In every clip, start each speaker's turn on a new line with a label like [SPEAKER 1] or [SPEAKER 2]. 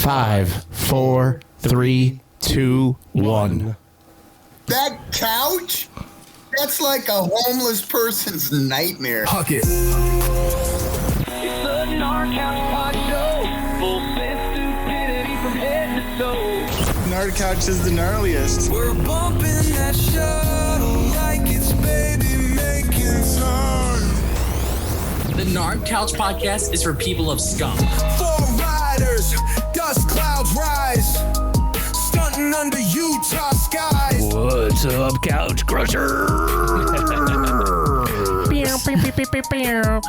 [SPEAKER 1] 5, 4, 3, 2, 1.
[SPEAKER 2] That couch? That's like a homeless person's nightmare.
[SPEAKER 3] Huck it.
[SPEAKER 4] It's the Gnar Couch Podshow. Full sense stupidity from head to toe.
[SPEAKER 3] Gnar Couch is the gnarliest.
[SPEAKER 5] We're bumping that shuttle like it's baby making time.
[SPEAKER 6] The Gnar Couch Podcast is for people of scum.
[SPEAKER 5] 4 riders, dust clouds rise, stunting under Utah skies.
[SPEAKER 1] What's up, Couch Crusher?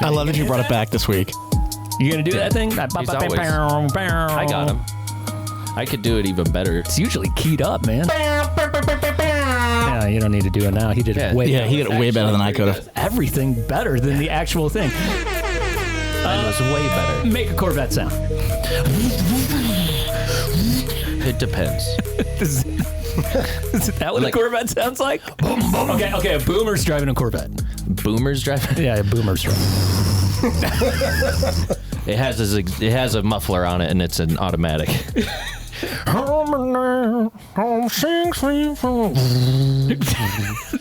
[SPEAKER 1] I love that you brought it back this week.
[SPEAKER 7] You gonna do that thing?
[SPEAKER 8] He's always, I got him. I could do it even better.
[SPEAKER 7] It's usually keyed up, man. Yeah, you don't need to do it now. He did it way better.
[SPEAKER 1] Yeah, he did it way better than I could have.
[SPEAKER 7] Everything better than the actual thing.
[SPEAKER 8] Mine was way better.
[SPEAKER 7] Make a Corvette sound.
[SPEAKER 8] It depends.
[SPEAKER 7] Is that what a Corvette sounds like? Okay, a boomer's driving a Corvette.
[SPEAKER 8] Boomers driving?
[SPEAKER 7] Yeah, a boomer's driving.
[SPEAKER 8] It has a muffler on it, and it's an automatic.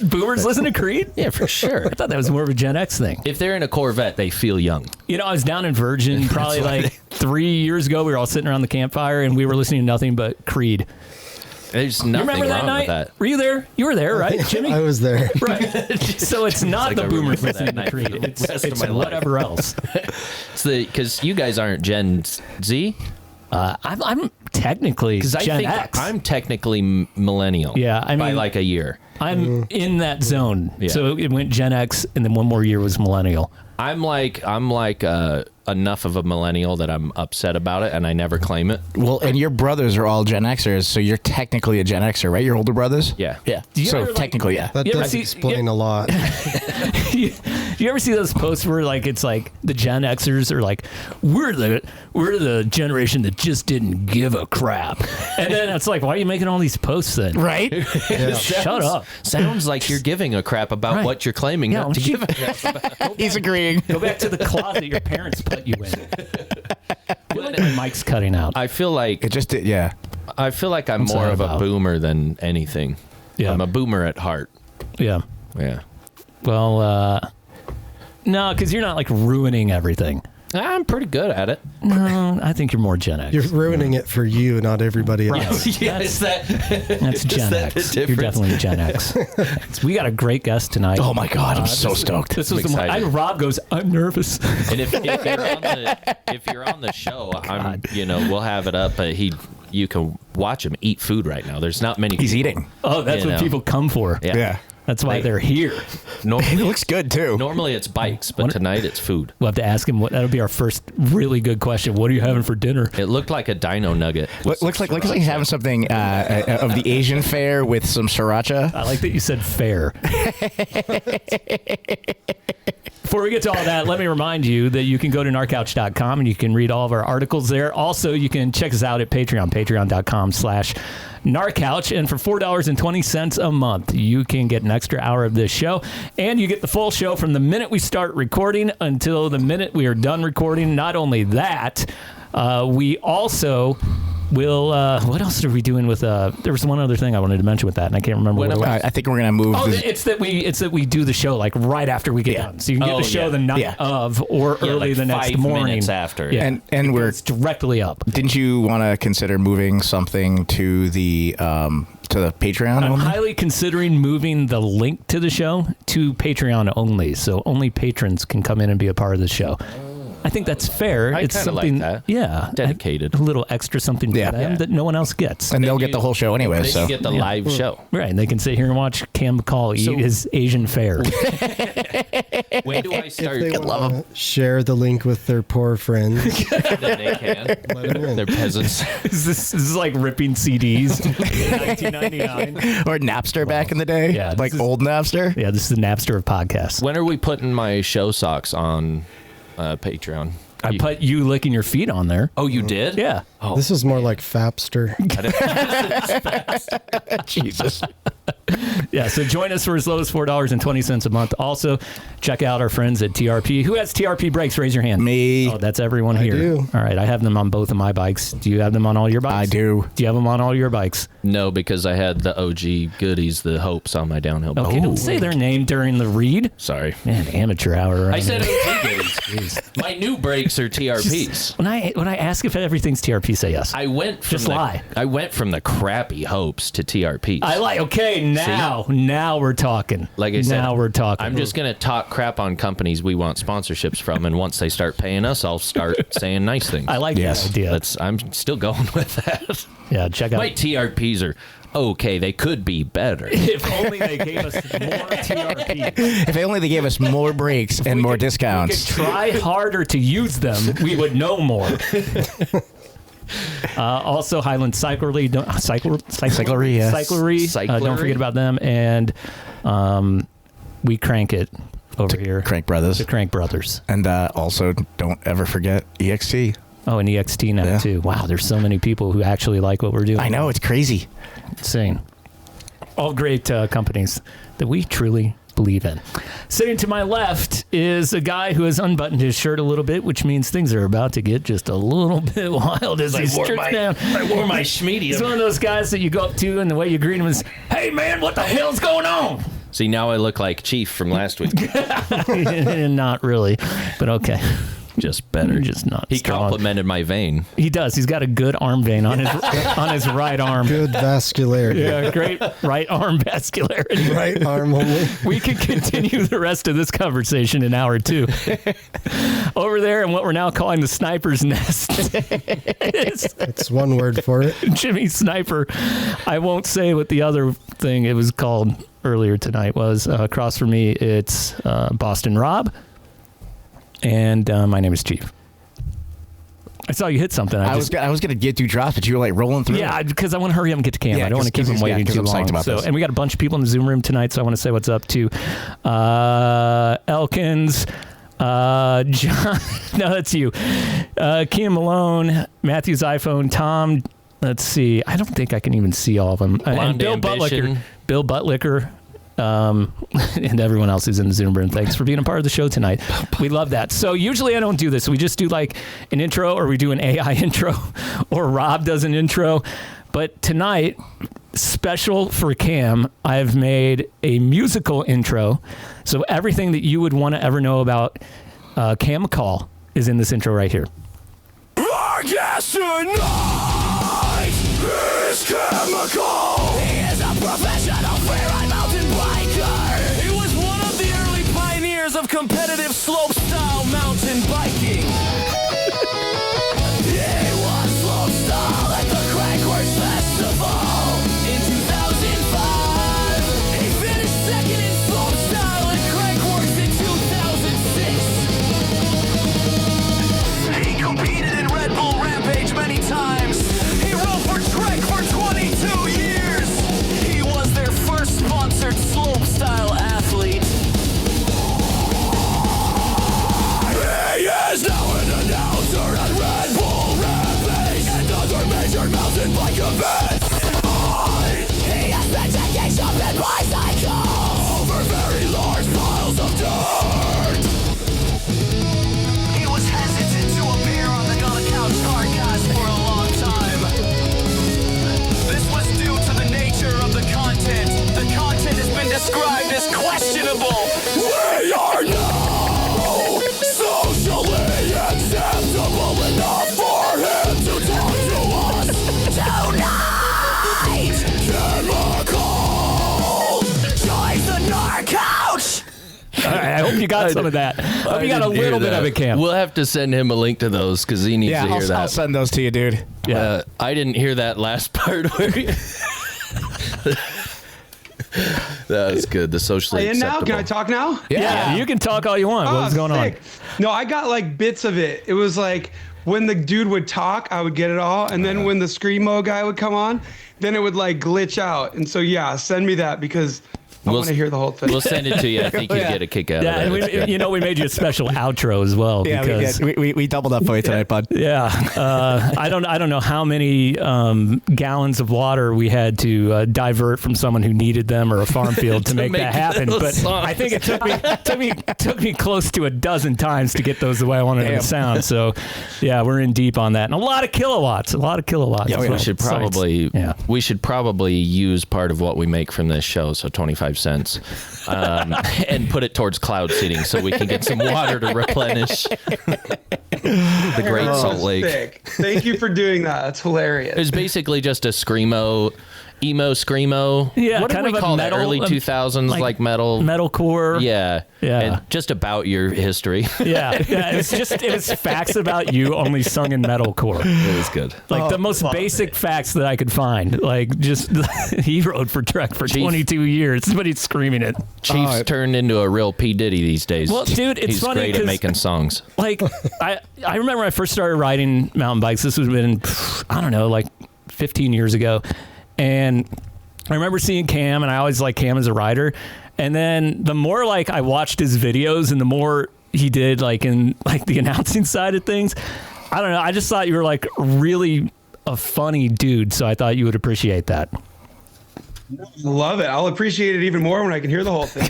[SPEAKER 7] Boomers listen to Creed?
[SPEAKER 8] Yeah, for sure.
[SPEAKER 7] I thought that was more of a Gen X thing.
[SPEAKER 8] If they're in a Corvette, they feel young.
[SPEAKER 7] You know, I was down in Virgin probably like 3 years ago. We were all sitting around the campfire, and we were listening to nothing but Creed.
[SPEAKER 8] There's
[SPEAKER 7] You
[SPEAKER 8] nothing
[SPEAKER 7] remember that
[SPEAKER 8] wrong
[SPEAKER 7] night?
[SPEAKER 8] with that.
[SPEAKER 7] Were you there? You were there, right, Jimmy?
[SPEAKER 9] I was there.
[SPEAKER 7] Right. So it's not
[SPEAKER 8] like
[SPEAKER 7] the
[SPEAKER 8] I
[SPEAKER 7] boomers
[SPEAKER 8] remember
[SPEAKER 7] listening
[SPEAKER 8] that
[SPEAKER 7] to Creed.
[SPEAKER 8] night for the
[SPEAKER 7] It's
[SPEAKER 8] rest of my life.
[SPEAKER 7] whatever else.
[SPEAKER 8] It's because you guys aren't Gen Z.
[SPEAKER 7] I'm technically
[SPEAKER 8] Because I
[SPEAKER 7] Gen
[SPEAKER 8] think
[SPEAKER 7] X.
[SPEAKER 8] I'm technically millennial.
[SPEAKER 7] Yeah, I
[SPEAKER 8] by
[SPEAKER 7] mean-
[SPEAKER 8] like a year.
[SPEAKER 7] I'm in that zone.
[SPEAKER 8] Yeah.
[SPEAKER 7] So it went Gen X, and then one more year was millennial.
[SPEAKER 8] I'm like enough of a millennial that I'm upset about it, and I never claim it.
[SPEAKER 1] Well, and your brothers are all Gen Xers, so you're technically a Gen Xer, right? Your older brothers?
[SPEAKER 8] Yeah.
[SPEAKER 1] Yeah.
[SPEAKER 7] Do you
[SPEAKER 1] So
[SPEAKER 7] ever, like-
[SPEAKER 1] technically, yeah.
[SPEAKER 9] That
[SPEAKER 7] You ever
[SPEAKER 9] does
[SPEAKER 7] see-
[SPEAKER 9] explain a lot.
[SPEAKER 7] You ever see those posts where like it's like the Gen Xers are like we're the generation that just didn't give a crap, and then it's like why are you making all these posts then?
[SPEAKER 1] Right?
[SPEAKER 7] Shut up.
[SPEAKER 8] Sounds like you're giving a crap about
[SPEAKER 7] Right.
[SPEAKER 8] what you're claiming
[SPEAKER 7] Yeah,
[SPEAKER 8] not to
[SPEAKER 7] don't you-
[SPEAKER 8] give a crap about.
[SPEAKER 1] He's agreeing.
[SPEAKER 7] Go back to the closet your parents put you in. My mic's cutting out.
[SPEAKER 8] I feel like
[SPEAKER 1] It just did, yeah.
[SPEAKER 8] I'm more
[SPEAKER 7] sorry
[SPEAKER 8] of a
[SPEAKER 7] about-
[SPEAKER 8] boomer than anything.
[SPEAKER 7] Yeah.
[SPEAKER 8] I'm a boomer at heart.
[SPEAKER 7] Yeah.
[SPEAKER 8] Yeah.
[SPEAKER 7] Well, no, because you're not like ruining everything.
[SPEAKER 8] I'm pretty good at it.
[SPEAKER 7] No, I think you're more Gen X.
[SPEAKER 9] You're ruining it for you, not everybody else.
[SPEAKER 8] Yeah, is that
[SPEAKER 7] That's Gen
[SPEAKER 8] that
[SPEAKER 7] X.
[SPEAKER 8] the
[SPEAKER 7] You're
[SPEAKER 8] difference?
[SPEAKER 7] definitely Gen X. We got a great guest tonight.
[SPEAKER 1] Oh my God, I'm so stoked.
[SPEAKER 7] This was
[SPEAKER 8] I'm
[SPEAKER 7] the one.
[SPEAKER 8] excited.
[SPEAKER 7] Rob goes, I'm nervous.
[SPEAKER 8] And if you're on the show, we'll have it up. But you can watch him eat food right now. There's not many.
[SPEAKER 1] He's
[SPEAKER 8] people.
[SPEAKER 1] eating.
[SPEAKER 7] Oh, that's
[SPEAKER 8] You
[SPEAKER 7] what
[SPEAKER 8] know.
[SPEAKER 7] people come for.
[SPEAKER 8] Yeah.
[SPEAKER 7] That's why they're here.
[SPEAKER 1] It
[SPEAKER 8] Normally,
[SPEAKER 1] looks good, too.
[SPEAKER 8] normally it's bikes, but tonight it's food.
[SPEAKER 7] We'll have to ask him. That'll be our first really good question. What are you having for dinner?
[SPEAKER 8] It looked like a dino nugget.
[SPEAKER 1] Looks like he's having something of the Asian fare with some sriracha.
[SPEAKER 7] I like that you said fair. Before we get to all that, let me remind you that you can go to gnarcouch.com and you can read all of our articles there. Also, you can check us out at Patreon, patreon.com/gnarcouch. And for $4.20 a month, you can get an extra hour of this show. And you get the full show from the minute we start recording until the minute we are done recording. Not only that, we also will, what else are we doing with, there was one other thing I wanted to mention with that, and I can't remember what it was.
[SPEAKER 1] I think we're going to move.
[SPEAKER 7] Oh,
[SPEAKER 1] this-
[SPEAKER 7] it's that we do the show like right after we get done, so you can get the show the night of or early
[SPEAKER 8] like
[SPEAKER 7] the next
[SPEAKER 8] 5
[SPEAKER 7] morning
[SPEAKER 8] minutes after.
[SPEAKER 7] Yeah,
[SPEAKER 1] and we're
[SPEAKER 7] it's directly up.
[SPEAKER 1] Didn't you want to consider moving something to the Patreon?
[SPEAKER 7] I'm
[SPEAKER 1] only?
[SPEAKER 7] highly considering moving the link to the show to Patreon only, so only patrons can come in and be a part of the show. I think that's fair.
[SPEAKER 8] I
[SPEAKER 7] It's
[SPEAKER 8] kinda like
[SPEAKER 7] something,
[SPEAKER 8] that.
[SPEAKER 7] yeah,
[SPEAKER 8] Dedicated.
[SPEAKER 7] a little extra something for them
[SPEAKER 8] Yeah.
[SPEAKER 7] that no one else gets.
[SPEAKER 1] And they'll get the whole show anyway.
[SPEAKER 8] They
[SPEAKER 1] So
[SPEAKER 8] get the live show.
[SPEAKER 7] Right, and they can sit here and watch Cam McCaul eat his Asian fare.
[SPEAKER 8] When do I start?
[SPEAKER 9] If they want to share the link with their poor friends,
[SPEAKER 8] Then they can.
[SPEAKER 9] let them in.
[SPEAKER 8] They're peasants.
[SPEAKER 7] This is like ripping CDs in 1999.
[SPEAKER 1] or Napster back in the day,
[SPEAKER 7] Yeah,
[SPEAKER 1] like
[SPEAKER 7] this is-
[SPEAKER 1] old Napster.
[SPEAKER 7] Yeah, this is the Napster of podcasts.
[SPEAKER 8] When are we putting my show socks on Patreon?
[SPEAKER 7] I put you licking your feet on there.
[SPEAKER 8] Oh, you did?
[SPEAKER 7] Yeah.
[SPEAKER 8] Oh,
[SPEAKER 9] This is more like Fapster.
[SPEAKER 1] Jesus.
[SPEAKER 7] Yeah, so join us for as low as $4.20 a month. Also, check out our friends at TRP. Who has TRP brakes? Raise your hand.
[SPEAKER 1] Me.
[SPEAKER 7] Oh, that's everyone here.
[SPEAKER 9] do.
[SPEAKER 7] All right, I have them on both of my bikes. Do you have them on all your bikes?
[SPEAKER 1] I do.
[SPEAKER 7] Do you have them on all your bikes?
[SPEAKER 8] No, because I had the OG goodies, the Hwhips on my downhill bike.
[SPEAKER 7] Okay, don't say their name during the read.
[SPEAKER 8] Sorry.
[SPEAKER 7] Man, amateur hour. Right
[SPEAKER 8] I said
[SPEAKER 7] here.
[SPEAKER 8] OG goodies. My new brakes are TRPs.
[SPEAKER 7] When I ask if everything's TRP, say yes.
[SPEAKER 8] I went from
[SPEAKER 7] Just lie.
[SPEAKER 8] I went from the crappy Hwhips to TRPs.
[SPEAKER 7] I like. Okay, now we're talking.
[SPEAKER 8] Like I said,
[SPEAKER 7] now we're talking.
[SPEAKER 8] I'm just gonna talk crap on companies we want sponsorships from, and once they start paying us, I'll start saying nice things.
[SPEAKER 7] I like that idea.
[SPEAKER 8] I'm still going with that.
[SPEAKER 7] Yeah, check out.
[SPEAKER 8] My TRPs are okay. They could be better.
[SPEAKER 7] If only they gave us more TRP.
[SPEAKER 1] If only they gave us more breaks and more discounts.
[SPEAKER 7] If we could try harder to use them, we would know more. Also, Highland Cyclery.
[SPEAKER 1] Cyclery, yes.
[SPEAKER 7] Cyclery. Don't forget about them. And we crank it over here.
[SPEAKER 1] Crank Brothers.
[SPEAKER 7] The Crank Brothers.
[SPEAKER 1] And also, don't ever forget EXT.
[SPEAKER 7] Oh, and EXT now, too. Wow, there's so many people who actually like what we're doing.
[SPEAKER 1] I know, it's crazy.
[SPEAKER 7] Insane. All great companies that we truly believe in. Sitting to my left is a guy who has unbuttoned his shirt a little bit, which means things are about to get just a little bit wild as he strips down.
[SPEAKER 8] I wore my schmedium.
[SPEAKER 7] He's one of those guys that you go up to and the way you greet him is, "Hey, man, what the hell's going on?"
[SPEAKER 8] See, now I look like Chief from last week.
[SPEAKER 7] Not really, but okay.
[SPEAKER 8] Just better.
[SPEAKER 7] Just not
[SPEAKER 8] He
[SPEAKER 7] strong.
[SPEAKER 8] complimented my vein.
[SPEAKER 7] He does. He's got a good arm vein on his on his right arm.
[SPEAKER 9] Good vascularity.
[SPEAKER 7] Yeah, great right arm vascularity.
[SPEAKER 9] Right arm only.
[SPEAKER 7] We can continue the rest of this conversation in hour 2. Over there in what we're now calling the sniper's nest.
[SPEAKER 9] That's one word for it.
[SPEAKER 7] Jimmy Sniper. I won't say what the other thing it was called earlier tonight was. Across from me, it's Boston Rob. And my name is Chief. I saw you hit something. I was
[SPEAKER 1] going to get you dropped, but you were like rolling through.
[SPEAKER 7] Yeah, because I want to hurry up and get to Cam.
[SPEAKER 1] Yeah,
[SPEAKER 7] I don't want to keep him waiting too long. And we got a bunch of people in the Zoom room tonight, so I want to say what's up to Elkins, John. No, that's you. Kian Malone, Matthew's iPhone, Tom. Let's see. I don't think I can even see all of them. And Bill Buttlicker. Bill Buttlicker. And everyone else who's in the Zoom room. Thanks for being a part of the show tonight. We love that. So usually I don't do this. We just do like an intro, or we do an AI intro, or Rob does an intro. But tonight, special for Cam, I've made a musical intro. So everything that you would want to ever know about Cam McCaul is in this intro right here.
[SPEAKER 5] Our guest tonight is Cam McCaul. He is a professional freeride mountain biker. He was one of the early pioneers of competitive slopestyle mountain biking. He was slopestyle at the Crankworks Festival in 2005. He finished second in slopestyle at Crankworks in 2006. He competed in Red Bull Rampage many times. He rode for Trek for 22 years. He was their first sponsored slopestyle athlete. He is now an announcer at Red Bull Rampage and other major mountain bike events. He has been taking shopping bicycles over very large piles of dirt. He was hesitant to appear on the No Couch Podcast for a long time. This was due to the nature of the content. The content has been described as questionable. We are now socially acceptable enough for him to talk to us tonight. Cam McCaul joins the Gnar Couch.
[SPEAKER 7] All right, I hope you got some of that. I hope you got a little bit of it, Cam.
[SPEAKER 8] We'll have to send him a link to those because he needs to hear that.
[SPEAKER 1] I'll send those to you, dude.
[SPEAKER 7] Yeah.
[SPEAKER 8] I didn't hear that last part. Where that was good. The socially
[SPEAKER 3] And now,
[SPEAKER 8] acceptable.
[SPEAKER 3] can I talk now?
[SPEAKER 7] Yeah, you can talk all you want. What's going on?
[SPEAKER 3] No, I got like bits of it. It was like when the dude would talk, I would get it all. And then when the Screamo guy would come on, then it would like glitch out. And so, yeah, send me that because I want to hear the whole thing.
[SPEAKER 8] We'll send it to you. I think you'd get a kick out of
[SPEAKER 7] Yeah,
[SPEAKER 8] it.
[SPEAKER 7] and we made you a special outro as well.
[SPEAKER 1] Yeah,
[SPEAKER 7] because,
[SPEAKER 1] we doubled up for you tonight, bud.
[SPEAKER 7] Yeah, I don't know how many gallons of water we had to divert from someone who needed them or a farm field to make that happen. But
[SPEAKER 8] songs.
[SPEAKER 7] I think it took me close to a dozen times to get those the way I wanted them to sound. So yeah, we're in deep on that, and a lot of kilowatts.
[SPEAKER 1] Yeah,
[SPEAKER 8] we should probably use part of what we make from this show, so 25 cents, and put it towards cloud seeding so we can get some water to replenish the Great Salt Lake.
[SPEAKER 3] Sick. Thank you for doing that. That's hilarious.
[SPEAKER 8] It's basically just a emo screamo.
[SPEAKER 7] Yeah,
[SPEAKER 8] what did
[SPEAKER 7] kind
[SPEAKER 8] we
[SPEAKER 7] of a
[SPEAKER 8] call
[SPEAKER 7] metal,
[SPEAKER 8] that? Early 2000s, like metal.
[SPEAKER 7] Metalcore.
[SPEAKER 8] Yeah. And just about your history.
[SPEAKER 7] Yeah. It was facts about you only sung in metalcore.
[SPEAKER 8] It was good.
[SPEAKER 7] Like the most basic facts that I could find. Like just he rode for Trek for 22 years, but he's screaming it.
[SPEAKER 8] Chief's turned into a real P. Diddy these days.
[SPEAKER 7] Well, dude, it's
[SPEAKER 8] He's
[SPEAKER 7] funny
[SPEAKER 8] great at making songs.
[SPEAKER 7] Like I remember when I first started riding mountain bikes. This would have been, I don't know, like 15 years ago. And I remember seeing Cam, and I always liked Cam as a rider. And then the more like I watched his videos and the more he did like in like the announcing side of things, I don't know. I just thought you were like really a funny dude. So I thought you would appreciate that.
[SPEAKER 3] Love it. I'll appreciate it even more when I can hear the whole thing.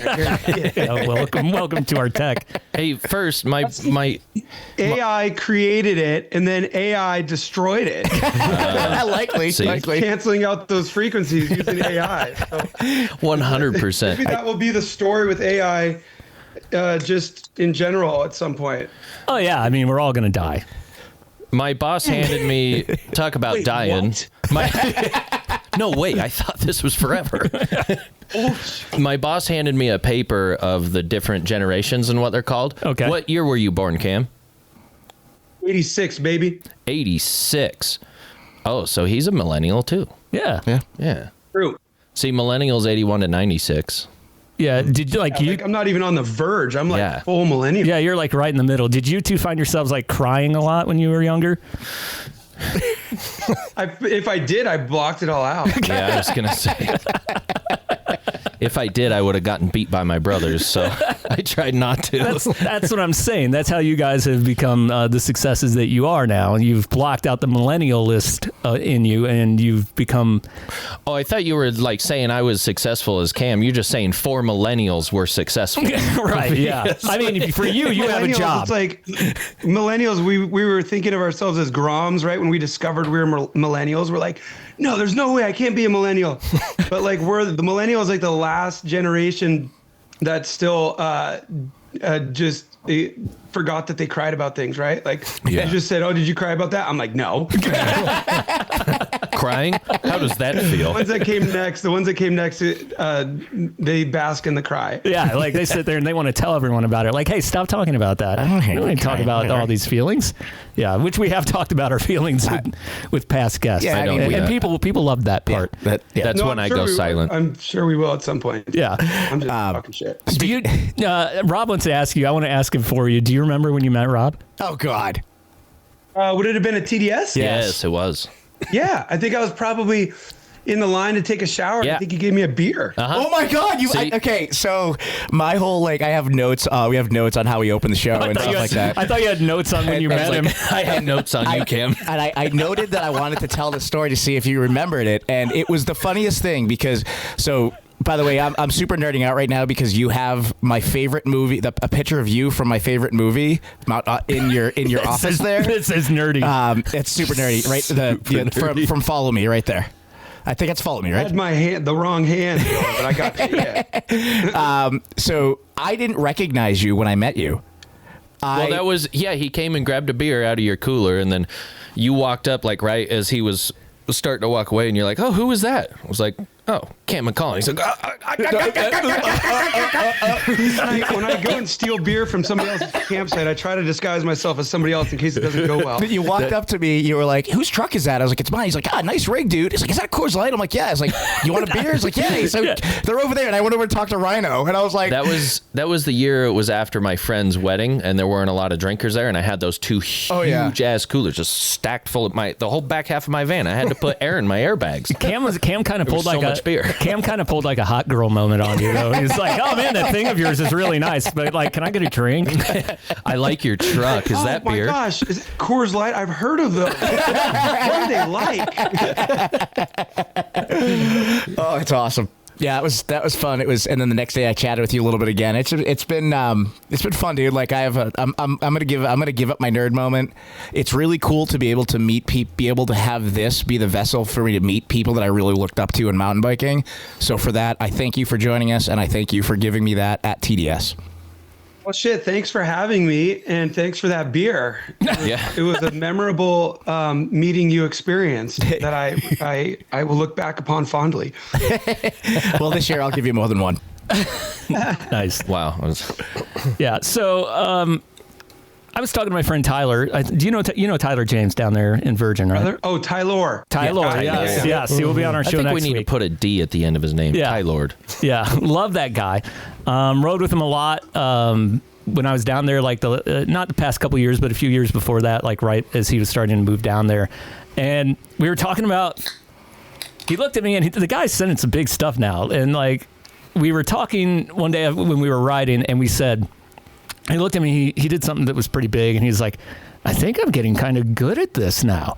[SPEAKER 7] Yeah, welcome to our tech.
[SPEAKER 8] Hey, first, my
[SPEAKER 3] AI created it, and then AI destroyed it.
[SPEAKER 1] Likely.
[SPEAKER 3] Canceling out those frequencies using AI. So
[SPEAKER 8] 100%.
[SPEAKER 3] maybe that will be the story with AI, just in general at some point.
[SPEAKER 7] Oh yeah, I mean we're all gonna die.
[SPEAKER 8] My boss handed me, talk about dying. No, wait, I thought this was forever. My boss handed me a paper of the different generations and what they're called.
[SPEAKER 7] Okay.
[SPEAKER 8] What year were you born, Cam?
[SPEAKER 3] 86, baby.
[SPEAKER 8] 86. Oh, so he's a millennial too.
[SPEAKER 7] Yeah.
[SPEAKER 3] True.
[SPEAKER 8] See, millennials 81 to 96.
[SPEAKER 7] Yeah. Did you
[SPEAKER 3] I'm not even on the verge. I'm like full millennial.
[SPEAKER 7] Yeah, you're like right in the middle. Did you two find yourselves like crying a lot when you were younger?
[SPEAKER 3] If I did, I blocked it all out.
[SPEAKER 8] Yeah, I was gonna say. If I did, I would have gotten beat by my brothers. So I tried not to.
[SPEAKER 7] That's what I'm saying. That's how you guys have become the successes that you are now. And you've blocked out the millennial list in you, and you've become.
[SPEAKER 8] Oh, I thought you were like saying I was successful as Cam. You're just saying 4 millennials were successful.
[SPEAKER 7] Right. Yeah. I mean, for you have a job.
[SPEAKER 3] It's like millennials. We were thinking of ourselves as Groms, right? When we discovered we were millennials, we're like, no, there's no way I can't be a millennial. But like the millennials, like the last generation that still just forgot that they cried about things, right? Like you just said, oh, did you cry about that? I'm like, no.
[SPEAKER 8] Crying? How does that feel?
[SPEAKER 3] The ones that came next, they bask in the cry.
[SPEAKER 7] Yeah, like they sit there and they want to tell everyone about it. Like, hey, stop talking about that. I don't want to talk about all these feelings. Yeah, which we have talked about our feelings with past guests.
[SPEAKER 1] Yeah,
[SPEAKER 7] and people love that part.
[SPEAKER 8] That's
[SPEAKER 3] No,
[SPEAKER 8] when
[SPEAKER 3] I'm
[SPEAKER 8] I
[SPEAKER 3] sure
[SPEAKER 8] go
[SPEAKER 3] we will.
[SPEAKER 8] silent.
[SPEAKER 3] I'm sure we will at some point.
[SPEAKER 7] Yeah.
[SPEAKER 3] I'm just talking shit.
[SPEAKER 7] Do you, Rob wants to ask you, I want to ask him for you. Do you remember when you met Rob?
[SPEAKER 1] Oh, God.
[SPEAKER 3] Would it have been a TDS?
[SPEAKER 8] Yes, it was.
[SPEAKER 3] Yeah, I think I was probably in the line to take a shower.
[SPEAKER 8] Yeah.
[SPEAKER 3] I think he gave me a beer.
[SPEAKER 1] Oh my God! Okay, so my whole I have notes. We have notes on how we open the show and stuff like that.
[SPEAKER 7] I thought you had notes on when you met him.
[SPEAKER 8] I had notes on you, Cam.
[SPEAKER 1] And I noted that I wanted to tell the story to see if you remembered it, and it was the funniest thing because By the way, I'm super nerding out right now because you have my favorite movie, a picture of you from my favorite movie in your office there.
[SPEAKER 7] This is nerdy.
[SPEAKER 1] It's super nerdy, right? From Follow Me, right there. I think it's Follow Me, right?
[SPEAKER 3] I had my hand, the wrong hand, but I got it. Yeah.
[SPEAKER 1] So I didn't recognize you when I met you.
[SPEAKER 8] That was he came and grabbed a beer out of your cooler, and then you walked up like right as he was starting to walk away, and you're like, "Oh, who was that?" I was like, "Oh, Cam McCaul." He's like,
[SPEAKER 3] when I go and steal beer from somebody else's campsite, I try to disguise myself as somebody else in case it doesn't go well.
[SPEAKER 1] You walked up to me, you were like, "Whose truck is that?" I was like, "It's mine." He's like, "Ah, nice rig, dude." He's like, "Is that a Coors Light?" I'm like, "Yeah." He's like, "You want a beer?" He's like, "Yeah." He's like, "They're over there." And I went over and talked to Rhino, and I was like,
[SPEAKER 8] That was the year it was after my friend's wedding, and there weren't a lot of drinkers there, and I had those two huge ass coolers just stacked full of the whole back half of my van. I had to put air in my airbags.
[SPEAKER 7] Cam kind of pulled like
[SPEAKER 8] much beer.
[SPEAKER 7] Cam kind of pulled like a hot girl moment on you, though. He's like, "Oh man, that thing of yours is really nice, but like, can I get a drink?"
[SPEAKER 8] I like your truck. Is that beer?
[SPEAKER 3] Oh my gosh, is it Coors Light? I've heard of those. What are they like?
[SPEAKER 1] Oh, it's awesome. Yeah, that was fun. It was, and then the next day I chatted with you a little bit again. It's been fun, dude. Like I'm gonna give up my nerd moment. It's really cool to be able to meet be able to have this be the vessel for me to meet people that I really looked up to in mountain biking. So for that, I thank you for joining us, and I thank you for giving me that at TDS.
[SPEAKER 3] Well, shit, thanks for having me, and thanks for that beer.
[SPEAKER 8] Yeah.
[SPEAKER 3] It was a memorable meeting you experience that I will look back upon fondly.
[SPEAKER 1] Well, this year I'll give you more than one.
[SPEAKER 7] Nice.
[SPEAKER 8] Wow.
[SPEAKER 7] Yeah. So I was talking to my friend Tyler. Do you know Tyler James down there in Virgin, right?
[SPEAKER 3] Tyler? Oh, Tyler.
[SPEAKER 7] Tyler, yes. He will be on our show
[SPEAKER 8] I think
[SPEAKER 7] next
[SPEAKER 8] we need
[SPEAKER 7] week.
[SPEAKER 8] to put a D at the end of his name.
[SPEAKER 7] Yeah.
[SPEAKER 8] Tylord.
[SPEAKER 7] Yeah, love that guy. Rode with him a lot when I was down there, like not the past couple years, but a few years before that, like right as he was starting to move down there. And we were talking about, he looked at me and the guy's sending some big stuff now. And like we were talking one day when we were riding, and we said, he looked at me, he did something that was pretty big, and he's like, I think I'm getting kind of good at this now.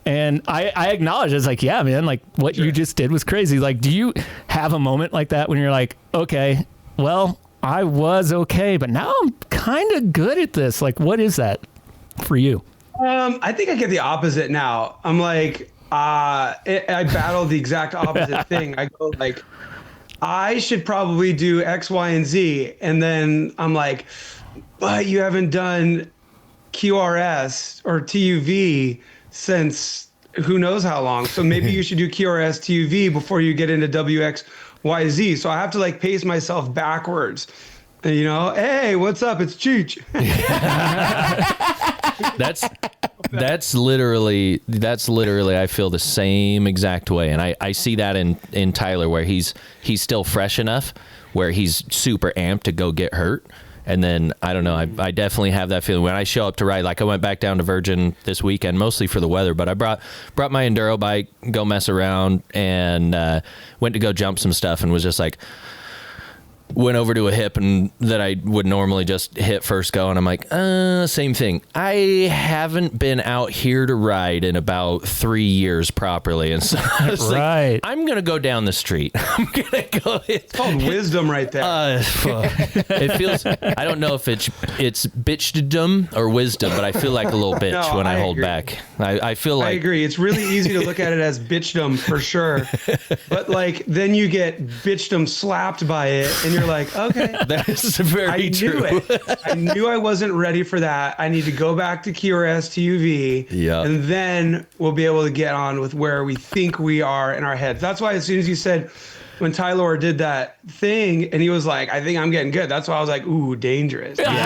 [SPEAKER 7] And I acknowledged, I was like, yeah, man, like what you just did was crazy. Like, do you have a moment like that when you're like, okay, well, I was okay, but now I'm kind of good at this? Like, what is that for you?
[SPEAKER 3] I think I get the opposite now. I'm like, I battle the exact opposite thing. I go like, I should probably do X, Y, and Z. And then I'm like, but you haven't done QRS or TUV since who knows how long. So maybe you should do QRS TUV before you get into WXYZ. So I have to like pace myself backwards. And, you know, hey, what's up? It's Cheech.
[SPEAKER 8] That's literally I feel the same exact way. And I see that in Tyler, where he's still fresh enough where he's super amped to go get hurt. And then, I don't know, I definitely have that feeling when I show up to ride. Like I went back down to Virgin this weekend, mostly for the weather, but I brought my enduro bike, go mess around, and went to go jump some stuff, and was just like, went over to a hip and that I would normally just hit first go, and I'm like, same thing. I haven't been out here to ride in about 3 years properly, and so I was like, I'm gonna go down the street. I'm gonna go.
[SPEAKER 3] It's called wisdom right there.
[SPEAKER 8] It feels. I don't know if it's bitchdom or wisdom, but I feel like a little bitch when I hold back. I feel like
[SPEAKER 3] I agree. It's really easy to look at it as bitchdom for sure, but like then you get bitchdom slapped by it, and you're like, okay,
[SPEAKER 8] that's very true.
[SPEAKER 3] I knew I wasn't ready for that. I need to go back to QRS TUV, and then we'll be able to get on with where we think we are in our heads. That's why as soon as you said, when Tyler did that thing and he was like, I think I'm getting good, that's why I was like, ooh, dangerous.
[SPEAKER 8] Every time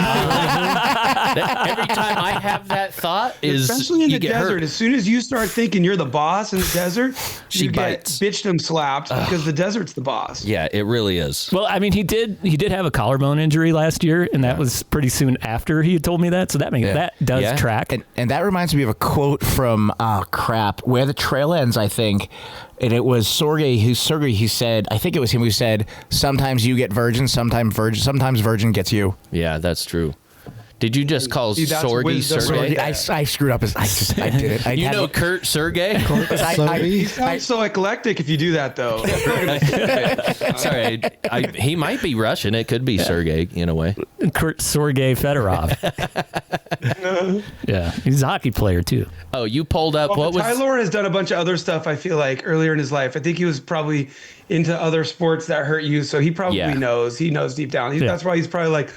[SPEAKER 8] I have that thought is
[SPEAKER 3] especially in the
[SPEAKER 8] get
[SPEAKER 3] desert,
[SPEAKER 8] hurt.
[SPEAKER 3] as soon as you start thinking you're the boss in the desert, you
[SPEAKER 8] bites.
[SPEAKER 3] get bitched and slapped because the desert's the boss.
[SPEAKER 8] Yeah, it really is.
[SPEAKER 7] Well, I mean, he did have a collarbone injury last year, and that was pretty soon after he had told me that. So that makes that does track.
[SPEAKER 1] And that reminds me of a quote from Where the Trail Ends, I think. And it was Sergey who said, I think it was him who said, sometimes you get virgin, sometimes virgin gets you.
[SPEAKER 8] Yeah, that's true. Did you just call Sorgy Sergey?
[SPEAKER 1] I screwed up. I did it.
[SPEAKER 8] You know Kurt Sergey?
[SPEAKER 3] He sounds so eclectic if you do that, though.
[SPEAKER 8] Sorry, he might be Russian. It could be Sergey in a way.
[SPEAKER 7] Kurt Sergey Fedorov. Yeah, he's a hockey player too.
[SPEAKER 8] Oh, you pulled up.
[SPEAKER 3] Well, Tyler has done a bunch of other stuff, I feel like, earlier in his life. I think he was probably into other sports that hurt you, so he probably knows. He knows deep down. That's why he's probably like,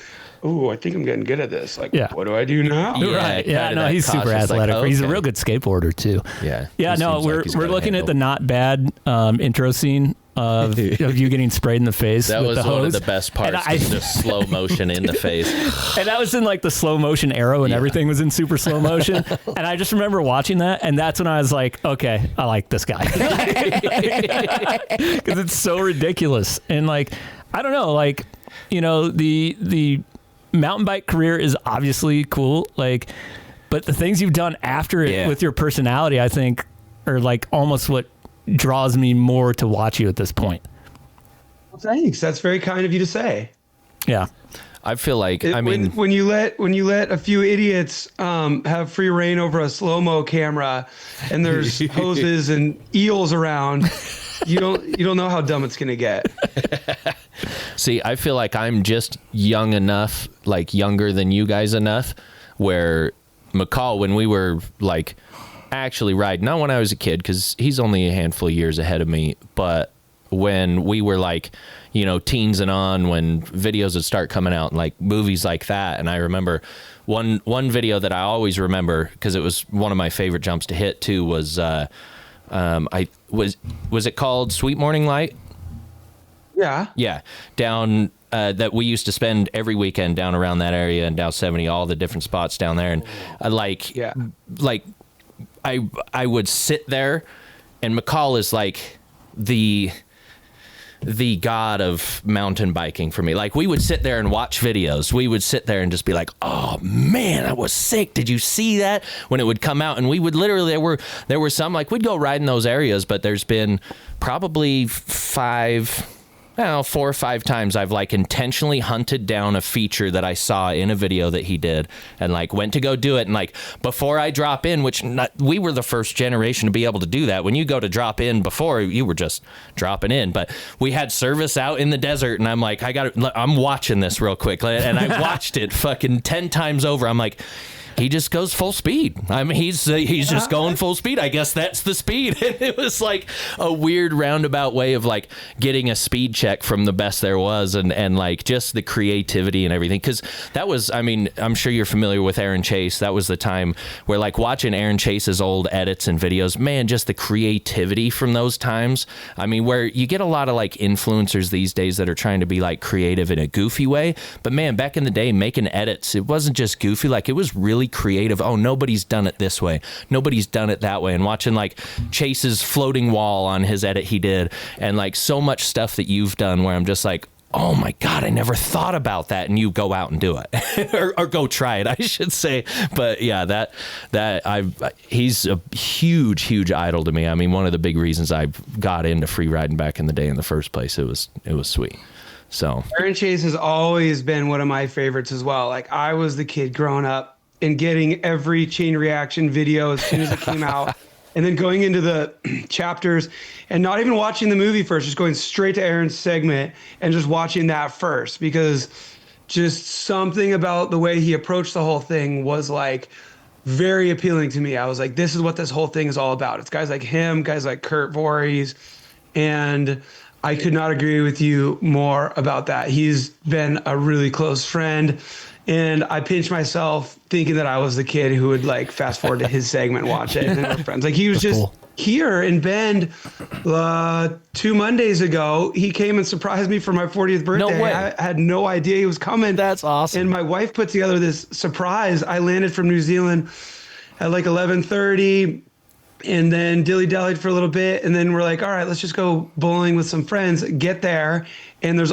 [SPEAKER 3] ooh, I think I'm getting good at this. Like, what do I do now?
[SPEAKER 7] Right. Yeah, no, he's super athletic. Like, he's a real good skateboarder too.
[SPEAKER 8] Yeah.
[SPEAKER 7] Yeah, no, we're looking at the not bad intro scene of you getting sprayed in the face.
[SPEAKER 8] That
[SPEAKER 7] with
[SPEAKER 8] was
[SPEAKER 7] the hose.
[SPEAKER 8] one of the best parts. Was the slow motion in the face.
[SPEAKER 7] And that was in like the slow motion arrow, and everything was in super slow motion. And I just remember watching that, and that's when I was like, okay, I like this guy. Because it's so ridiculous. And like, I don't know, like, you know, the mountain bike career is obviously cool, like, but the things you've done after it with your personality, I think, are like almost what draws me more to watch you at this point.
[SPEAKER 3] Thanks. That's very kind of you to say.
[SPEAKER 7] Yeah.
[SPEAKER 8] I feel like,
[SPEAKER 3] when you let a few idiots have free reign over a slow-mo camera, and there's hoses and eels around, you don't know how dumb it's gonna get.
[SPEAKER 8] See, I feel like I'm just young enough, like younger than you guys enough, where McCaul, when we were like actually riding, not when I was a kid, because he's only a handful of years ahead of me, but when we were like, you know, teens and on, when videos would start coming out, like movies like that. And I remember one video that I always remember, because it was one of my favorite jumps to hit too, was was it called Sweet Morning Light? Yeah, down that we used to spend every weekend down around that area and down 70, all the different spots down there. And I would sit there, and McCaul is like the god of mountain biking for me. Like, we would sit there and watch videos. We would sit there and just be like, oh man, that was sick. Did you see that? When it would come out, and we would literally, there were some, like, we'd go ride in those areas, but there's been probably 4 or 5 times I've like intentionally hunted down a feature that I saw in a video that he did, and like went to go do it. And like, before I drop in, we were the first generation to be able to do that. When you go to drop in, before you were just dropping in, but we had service out in the desert, and I'm like, I'm watching this real quick. And I watched it fucking 10 times over. I'm like, he just goes full speed. I mean, he's just going full speed. I guess that's the speed. And it was like a weird roundabout way of like getting a speed check from the best there was, and like just the creativity and everything. Because that was, I mean, I'm sure you're familiar with Aaron Chase. That was the time where like watching Aaron Chase's old edits and videos, man, just the creativity from those times. I mean, where you get a lot of like influencers these days that are trying to be like creative in a goofy way. But man, back in the day, making edits, it wasn't just goofy. Like, it was really creative. Oh, nobody's done it this way, nobody's done it that way. And watching like Chase's floating wall on his edit he did, and like so much stuff that you've done where I'm just like, oh my God, I never thought about that. And you go out and do it or go try it, I should say. But yeah, he's a huge idol to me. I mean, one of the big reasons I got into free riding back in the day in the first place. It was sweet. So
[SPEAKER 3] Aaron Chase has always been one of my favorites as well. Like, I was the kid growing up and getting every chain reaction video as soon as it came out, and then going into the chapters and not even watching the movie first, just going straight to Aaron's segment and just watching that first, because just something about the way he approached the whole thing was like very appealing to me. I was like, this is what this whole thing is all about. It's guys like him, guys like Kurt Voorhees, and I could not agree with you more about that. He's been a really close friend. And I pinched myself thinking that I was the kid who would like fast forward to his segment, watch it, and our friends. Like, he was just here in Bend 2 Mondays ago. He came and surprised me for my 40th birthday.
[SPEAKER 8] No way.
[SPEAKER 3] I had no idea he was coming.
[SPEAKER 8] That's awesome.
[SPEAKER 3] And my wife put together this surprise. I landed from New Zealand at like 11:30. And then dilly-dallied for a little bit, and then we're like, all right, let's just go bowling with some friends. Get there, and there's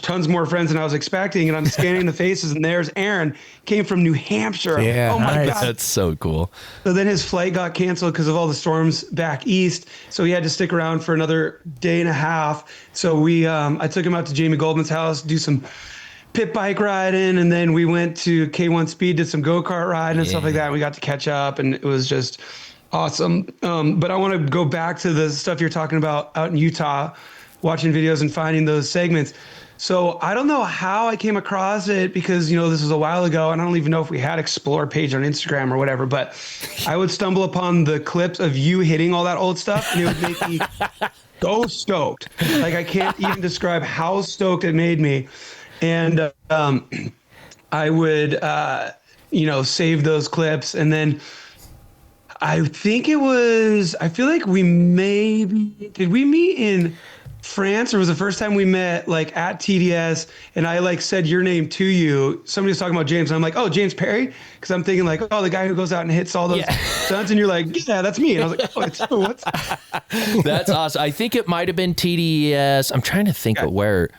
[SPEAKER 3] tons more friends than I was expecting, and I'm scanning the faces, and there's Aaron, came from New Hampshire.
[SPEAKER 1] Yeah,
[SPEAKER 3] oh my
[SPEAKER 1] nice.
[SPEAKER 3] God.
[SPEAKER 8] That's so cool.
[SPEAKER 3] So then his flight got canceled because of all the storms back east, so he had to stick around for another day and a half. So I took him out to Jamie Goldman's house, do some pit bike riding, and then we went to K1 Speed, did some go-kart riding and stuff like that, and we got to catch up, and it was just awesome. But I want to go back to the stuff you're talking about out in Utah, watching videos and finding those segments. So I don't know how I came across it, because, you know, this was a while ago, and I don't even know if we had Explore page on Instagram or whatever, but I would stumble upon the clips of you hitting all that old stuff, and it would make me so stoked. Like, I can't even describe how stoked it made me. And I would, save those clips, and then I feel like did we meet in France, or was the first time we met like at TDS, and I like said your name to you? Somebody was talking about James, and I'm like, oh, James Perry? Because I'm thinking like, oh, the guy who goes out and hits all those stunts, and you're like, yeah, that's me. And I was like, oh, it's you. What's
[SPEAKER 8] That's awesome. I think it might have been TDS. I'm trying to think of where.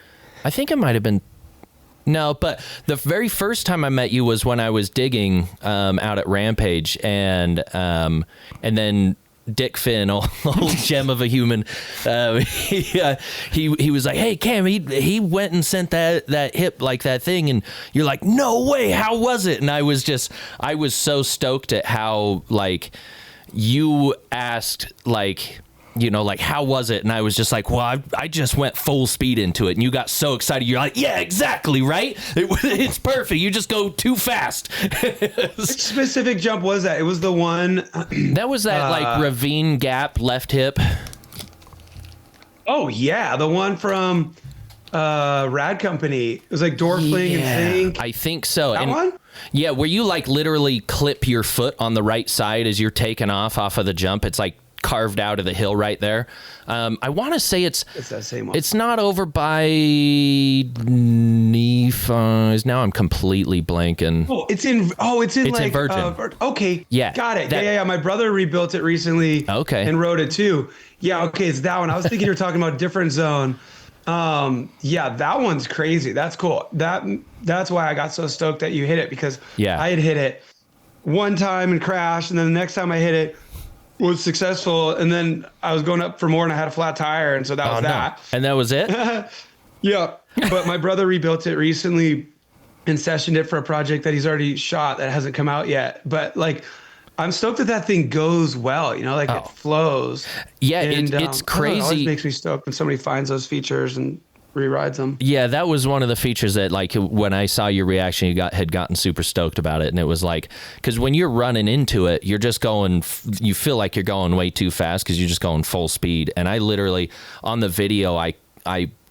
[SPEAKER 8] I think it might have been. No, but the very first time I met you was when I was digging out at Rampage, and then Dick Finn, old gem of a human, he was like, hey Cam, he went and sent that hip like that thing, and you're like, no way, how was it? And I was so stoked at how like you asked like, you know, like, how was it? And I was just like, well, I just went full speed into it. And you got so excited. You're like, yeah, exactly, right? It's perfect. You just go too fast.
[SPEAKER 3] Which specific jump was that? It was the one.
[SPEAKER 8] That was that, like, ravine gap left hip.
[SPEAKER 3] Oh, yeah. The one from Rad Company. It was like door fling and sink.
[SPEAKER 8] I think so.
[SPEAKER 3] That one?
[SPEAKER 8] Yeah, where you, like, literally clip your foot on the right side as you're taking off of the jump. It's like carved out of the hill right there. I want to say it's that same one. It's not over by newfound. Now I'm completely blanking.
[SPEAKER 3] It's in like
[SPEAKER 8] Virgin.
[SPEAKER 3] Okay,
[SPEAKER 8] yeah,
[SPEAKER 3] got it. Yeah. My brother rebuilt it recently.
[SPEAKER 8] Okay,
[SPEAKER 3] and rode it too. Yeah, okay, it's that one. I was thinking you were talking about a different zone. Yeah, that one's crazy. That's cool. That's why I got so stoked that you hit it, because I had hit it one time and crashed, and then the next time I hit it was successful, and then I was going up for more and I had a flat tire, and so that was that.
[SPEAKER 8] And that was it?
[SPEAKER 3] Yeah. But my brother rebuilt it recently and sessioned it for a project that he's already shot that hasn't come out yet. But like, I'm stoked that thing goes well, you know, like it flows.
[SPEAKER 8] Yeah,
[SPEAKER 3] and,
[SPEAKER 8] it's crazy.
[SPEAKER 3] It always makes me stoked when somebody finds those features and re-rides them.
[SPEAKER 8] Yeah, that was one of the features that, like, when I saw your reaction, you had gotten super stoked about it. And it was like, because when you're running into it, you're just going, you feel like you're going way too fast because you're just going full speed. And I literally, on the video, I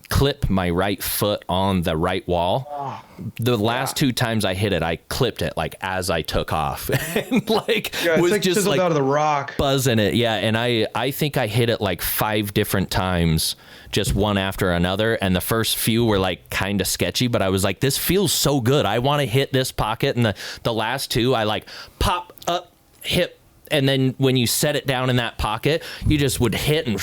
[SPEAKER 8] clip my right foot on the right wall. The last two times I hit it, I clipped it like as I took off, and like was like just like
[SPEAKER 3] out of the rock,
[SPEAKER 8] buzzing it. Yeah, and I think I hit it like 5 different times, just one after another. And the first few were like kind of sketchy, but I was like, this feels so good. I want to hit this pocket. And the last two, I like pop up, hip. And then when you set it down in that pocket, you just would hit and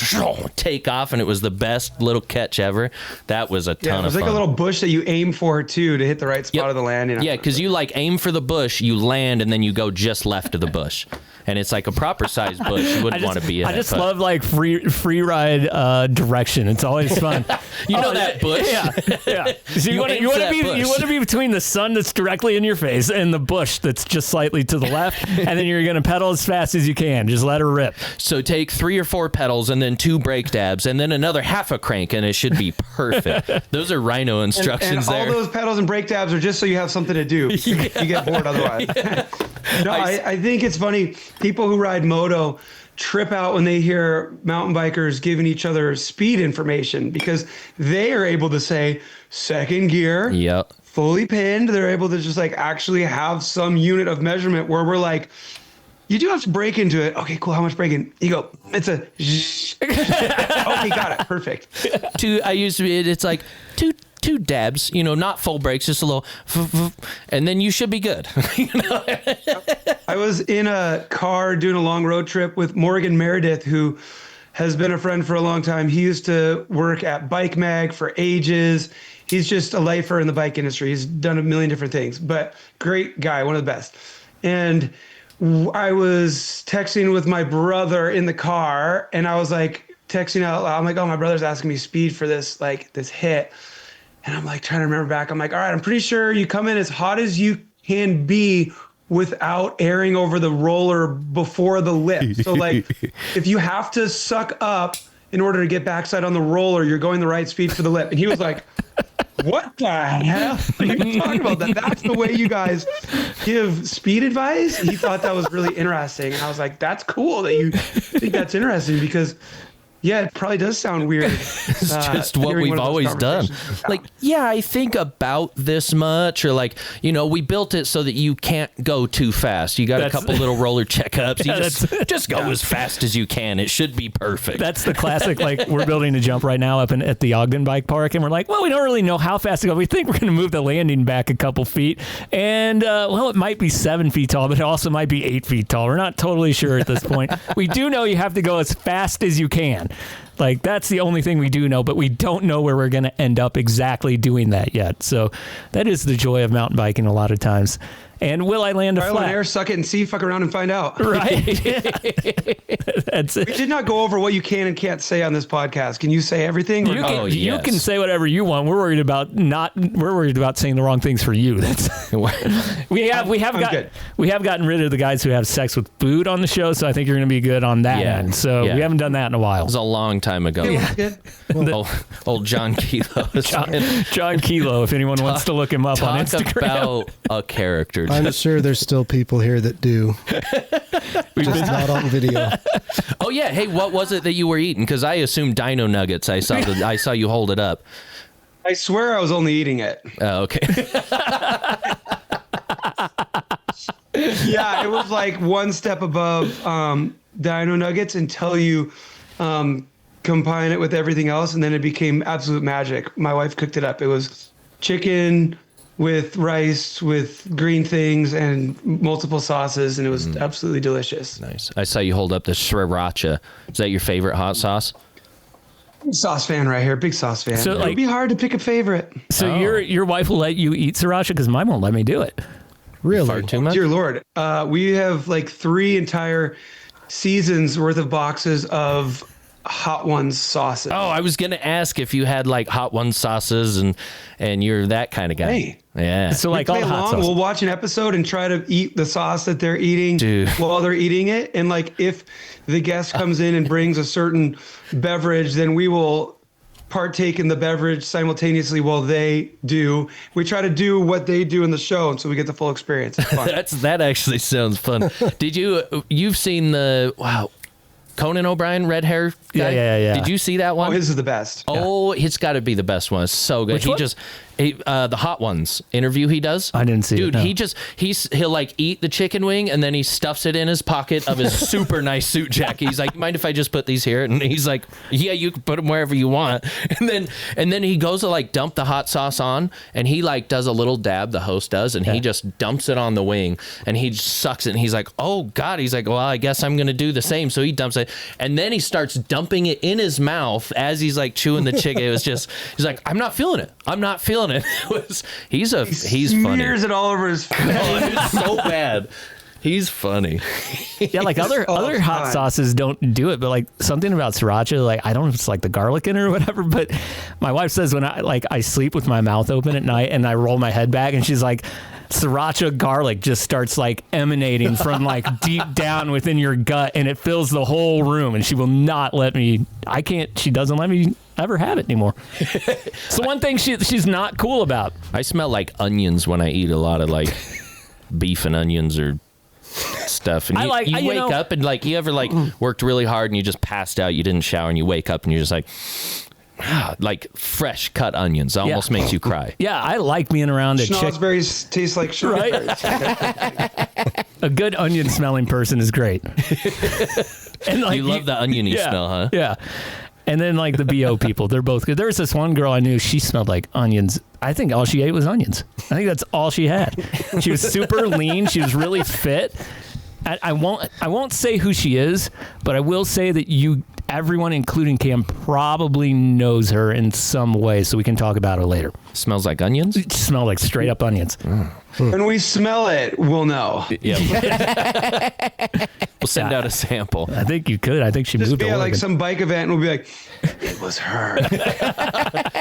[SPEAKER 8] take off, and it was the best little catch ever. That was a ton of fun.
[SPEAKER 3] It was like a little bush that you aim for, too, to hit the right spot of the landing.
[SPEAKER 8] Yeah, because you like aim for the bush, you land, and then you go just left of the bush. And it's like a proper sized bush. You wouldn't want to be in it.
[SPEAKER 7] I just love like free ride direction. It's always fun.
[SPEAKER 8] You know that bush?
[SPEAKER 7] Yeah. So you want to be between the sun that's directly in your face and the bush that's just slightly to the left, and then you're going to pedal as fast as you can. Just let her rip.
[SPEAKER 8] So take 3 or 4 pedals and then 2 brake dabs and then another half a crank, and it should be perfect. Those are Rhino instructions
[SPEAKER 3] and
[SPEAKER 8] there.
[SPEAKER 3] All those pedals and brake dabs are just so you have something to do. You get bored otherwise. I think it's funny. People who ride moto trip out when they hear mountain bikers giving each other speed information, because they are able to say second gear, fully pinned. They're able to just like actually have some unit of measurement, where we're like, you do have to break into it. Okay, cool. How much braking? You go, it's a okay, got it. Perfect.
[SPEAKER 8] It's like two dabs, you know, not full brakes, just a little, and then you should be good. You know?
[SPEAKER 3] I was in a car doing a long road trip with Morgan Meredith, who has been a friend for a long time. He used to work at Bike Mag for ages. He's just a lifer in the bike industry. He's done a million different things, but great guy, one of the best. And I was texting with my brother in the car, and I was like texting out loud. I'm like, oh, my brother's asking me speed for this hit. And I'm like trying to remember back. I'm like, all right, I'm pretty sure you come in as hot as you can be without airing over the roller before the lip. So like, if you have to suck up in order to get backside on the roller, you're going the right speed for the lip. And he was like, what the hell are you talking about? That's the way you guys give speed advice? He thought that was really interesting. And I was like, that's cool that you think that's interesting, because yeah, it probably does sound weird.
[SPEAKER 8] It's just what we've always done. Like, yeah, I think about this much, or like, you know, we built it so that you can't go too fast. You got a couple little roller checkups. You just go as fast as you can. It should be perfect.
[SPEAKER 7] That's the classic. Like, we're building a jump right now up at the Ogden Bike Park, and we're like, well, we don't really know how fast to go. We think we're going to move the landing back a couple feet, and well, it might be 7 feet tall, but it also might be 8 feet tall. We're not totally sure at this point. We do know you have to go as fast as you can. Like, that's the only thing we do know, but we don't know where we're going to end up exactly doing that yet. So that is the joy of mountain biking a lot of times. And will I land a
[SPEAKER 3] Trial and
[SPEAKER 7] flat?
[SPEAKER 3] error, suck it and see, fuck around and find out.
[SPEAKER 7] Right. That's it.
[SPEAKER 3] We did not go over what you can and can't say on this podcast. Can you say everything? Or
[SPEAKER 7] You
[SPEAKER 3] no?
[SPEAKER 7] can, you
[SPEAKER 8] yes.
[SPEAKER 7] can say whatever you want. We're worried about saying the wrong things for you. That's we have gotten rid of the guys who have sex with food on the show, so I think you're going to be good on that end. So we haven't done that in a while.
[SPEAKER 8] It was a long time ago.
[SPEAKER 3] Good.
[SPEAKER 8] Old John Kilo.
[SPEAKER 7] John Kilo, if anyone wants to look him up on Instagram.
[SPEAKER 8] About a character.
[SPEAKER 9] I'm sure there's still people here that do. Just not on video.
[SPEAKER 8] Oh yeah. Hey, what was it that you were eating? Because I assumed dino nuggets. I saw you hold it up.
[SPEAKER 3] I swear I was only eating it.
[SPEAKER 8] Oh, okay.
[SPEAKER 3] Yeah, it was like one step above dino nuggets until you combine it with everything else, and then it became absolute magic. My wife cooked it up. It was chicken with rice, with green things, and multiple sauces, and it was absolutely delicious.
[SPEAKER 8] Nice. I saw you hold up the sriracha. Is that your favorite hot sauce?
[SPEAKER 3] Sauce fan right here, big sauce fan.
[SPEAKER 7] So,
[SPEAKER 3] It'd
[SPEAKER 7] like-
[SPEAKER 3] be hard to pick a favorite.
[SPEAKER 7] So your wife will let you eat sriracha because mine won't let me do it.
[SPEAKER 9] Really?
[SPEAKER 8] Fart too much?
[SPEAKER 3] Dear Lord, we have like 3 entire seasons worth of boxes of Hot Ones sauces.
[SPEAKER 8] Oh, I was gonna ask if you had like Hot One sauces and you're that kind of guy.
[SPEAKER 3] Hey.
[SPEAKER 8] Yeah.
[SPEAKER 7] So like
[SPEAKER 3] Play
[SPEAKER 7] all hot
[SPEAKER 3] along,
[SPEAKER 7] sauce.
[SPEAKER 3] we'll watch an episode and try to eat the sauce that they're eating
[SPEAKER 8] Dude.
[SPEAKER 3] while they're eating it. And like if the guest comes in and brings a certain beverage, then we will partake in the beverage simultaneously while they do. We try to do what they do in the show, and so we get the full experience. It's fun.
[SPEAKER 8] That actually sounds fun. You've seen Conan O'Brien, red hair guy?
[SPEAKER 7] Yeah.
[SPEAKER 8] Did you see that one?
[SPEAKER 3] Oh, his is the best.
[SPEAKER 8] Oh, it's got to be the best one. It's so good.
[SPEAKER 7] Which one?
[SPEAKER 8] The Hot Ones interview he does.
[SPEAKER 7] I didn't see it,
[SPEAKER 8] Dude,
[SPEAKER 7] no.
[SPEAKER 8] he'll like eat the chicken wing and then he stuffs it in his pocket of his super nice suit jacket. He's like, mind if I just put these here? And he's like, yeah, you can put them wherever you want. And then he goes to like dump the hot sauce on and he like does a little dab, the host does, and he just dumps it on the wing and he just sucks it and he's like, oh God. He's like, well, I guess I'm going to do the same. So he dumps it and then he starts dumping it in his mouth as he's like chewing the chicken. It was just, he's like, I'm not feeling it. He's funny.
[SPEAKER 3] Smears it all over his face.
[SPEAKER 8] Oh, it's so bad. He's funny.
[SPEAKER 7] Yeah, like other hot
[SPEAKER 3] fun.
[SPEAKER 7] sauces don't do it, but like something about sriracha, like I don't know if it's like the garlic in it or whatever, but my wife says when I sleep with my mouth open at night and I roll my head back and she's like, sriracha garlic just starts like emanating from like deep down within your gut and it fills the whole room and she will not let me, she doesn't let me ever have it anymore. So one thing she's not cool about.
[SPEAKER 8] I smell like onions when I eat a lot of like beef and onions or stuff. And you wake up and like you ever like worked really hard and you just passed out, you didn't shower and you wake up and you're just like fresh cut onions. It almost makes you cry.
[SPEAKER 7] Yeah, I like being around a chick.
[SPEAKER 3] Schnozberries taste like sugar.
[SPEAKER 7] Right? A good onion smelling person is great. And like
[SPEAKER 8] You love the oniony smell, huh?
[SPEAKER 7] Yeah. And then like the BO people, they're both good. There was this one girl I knew, she smelled like onions. I think all she ate was onions. I think that's all she had. She was super lean. She was really fit. I won't say who she is, but I will say that everyone, including Cam, probably knows her in some way, so we can talk about her later.
[SPEAKER 8] Smells like onions?
[SPEAKER 7] It smells like straight up onions.
[SPEAKER 3] When we smell it, we'll know.
[SPEAKER 8] Yeah. We'll send out a sample.
[SPEAKER 7] I think you could. I think she
[SPEAKER 3] Just
[SPEAKER 7] moved
[SPEAKER 3] be
[SPEAKER 7] to
[SPEAKER 3] at
[SPEAKER 7] Oregon.
[SPEAKER 3] like some bike event and we'll be like, it was her.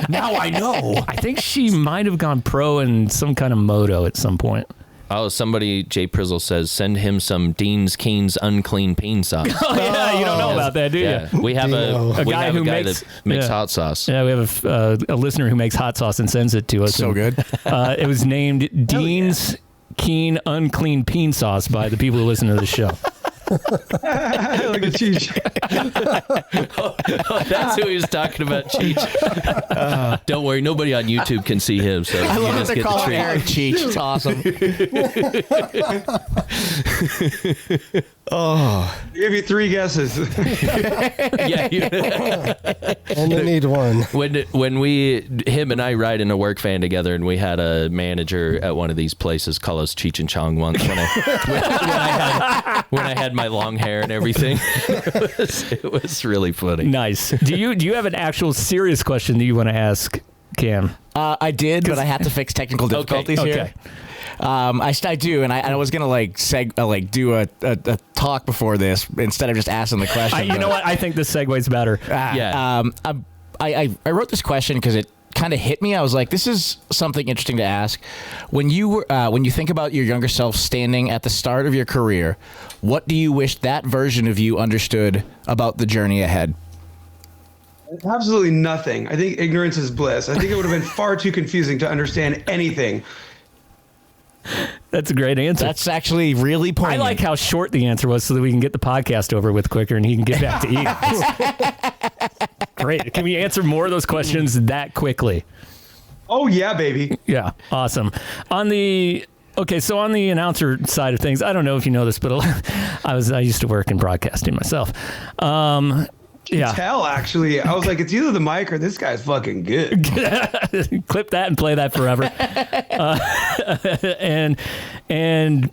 [SPEAKER 7] Now I know. I think she might have gone pro in some kind of moto at some point.
[SPEAKER 8] Oh, Jay Prizzle says, send him some Dean's Keen's unclean peen sauce.
[SPEAKER 7] Oh, yeah, you don't know about that, do you?
[SPEAKER 8] Yeah, we have a guy that makes hot sauce.
[SPEAKER 7] Yeah, we have a listener who makes hot sauce and sends it to us.
[SPEAKER 1] So good.
[SPEAKER 7] It was named Dean's Keen Unclean Peen Sauce by the people who listen to the show.
[SPEAKER 3] Look at Cheech.
[SPEAKER 8] That's who he was talking about, Cheech. Don't worry, nobody on YouTube can see him, so
[SPEAKER 1] I
[SPEAKER 8] you
[SPEAKER 1] love
[SPEAKER 8] just
[SPEAKER 1] that they
[SPEAKER 8] get
[SPEAKER 1] call
[SPEAKER 8] the
[SPEAKER 1] it
[SPEAKER 8] treat.
[SPEAKER 1] Eric Cheech. It's awesome.
[SPEAKER 3] Give you 3 guesses.
[SPEAKER 8] Yeah,
[SPEAKER 9] Only need one.
[SPEAKER 8] when him and I ride in a work van together, and we had a manager at one of these places call us Cheech and Chong once when I had my long hair and everything. It was really funny.
[SPEAKER 7] Nice. Do you have an actual serious question that you want to ask Cam?
[SPEAKER 1] I did, but I had to fix technical difficulties here. I do, and I was gonna do a talk before this instead of just asking the question.
[SPEAKER 7] You know what? I think this segue's better.
[SPEAKER 1] I wrote this question because it kind of hit me. I was like, this is something interesting to ask. When you think about your younger self standing at the start of your career, what do you wish that version of you understood about the journey ahead?
[SPEAKER 3] Absolutely nothing. I think ignorance is bliss. I think it would have been far too confusing to understand anything.
[SPEAKER 7] That's a great answer.
[SPEAKER 1] That's actually really poignant.
[SPEAKER 7] I like how short the answer was so that we can get the podcast over with quicker and he can get back to eating. Great. Can we answer more of those questions that quickly?
[SPEAKER 3] Oh, yeah, baby.
[SPEAKER 7] Yeah. Awesome. On the announcer side of things, I don't know if you know this, but I used to work in broadcasting myself.
[SPEAKER 3] Tell, actually. I was like, it's either the mic or this guy's fucking good.
[SPEAKER 7] Clip that and play that forever. And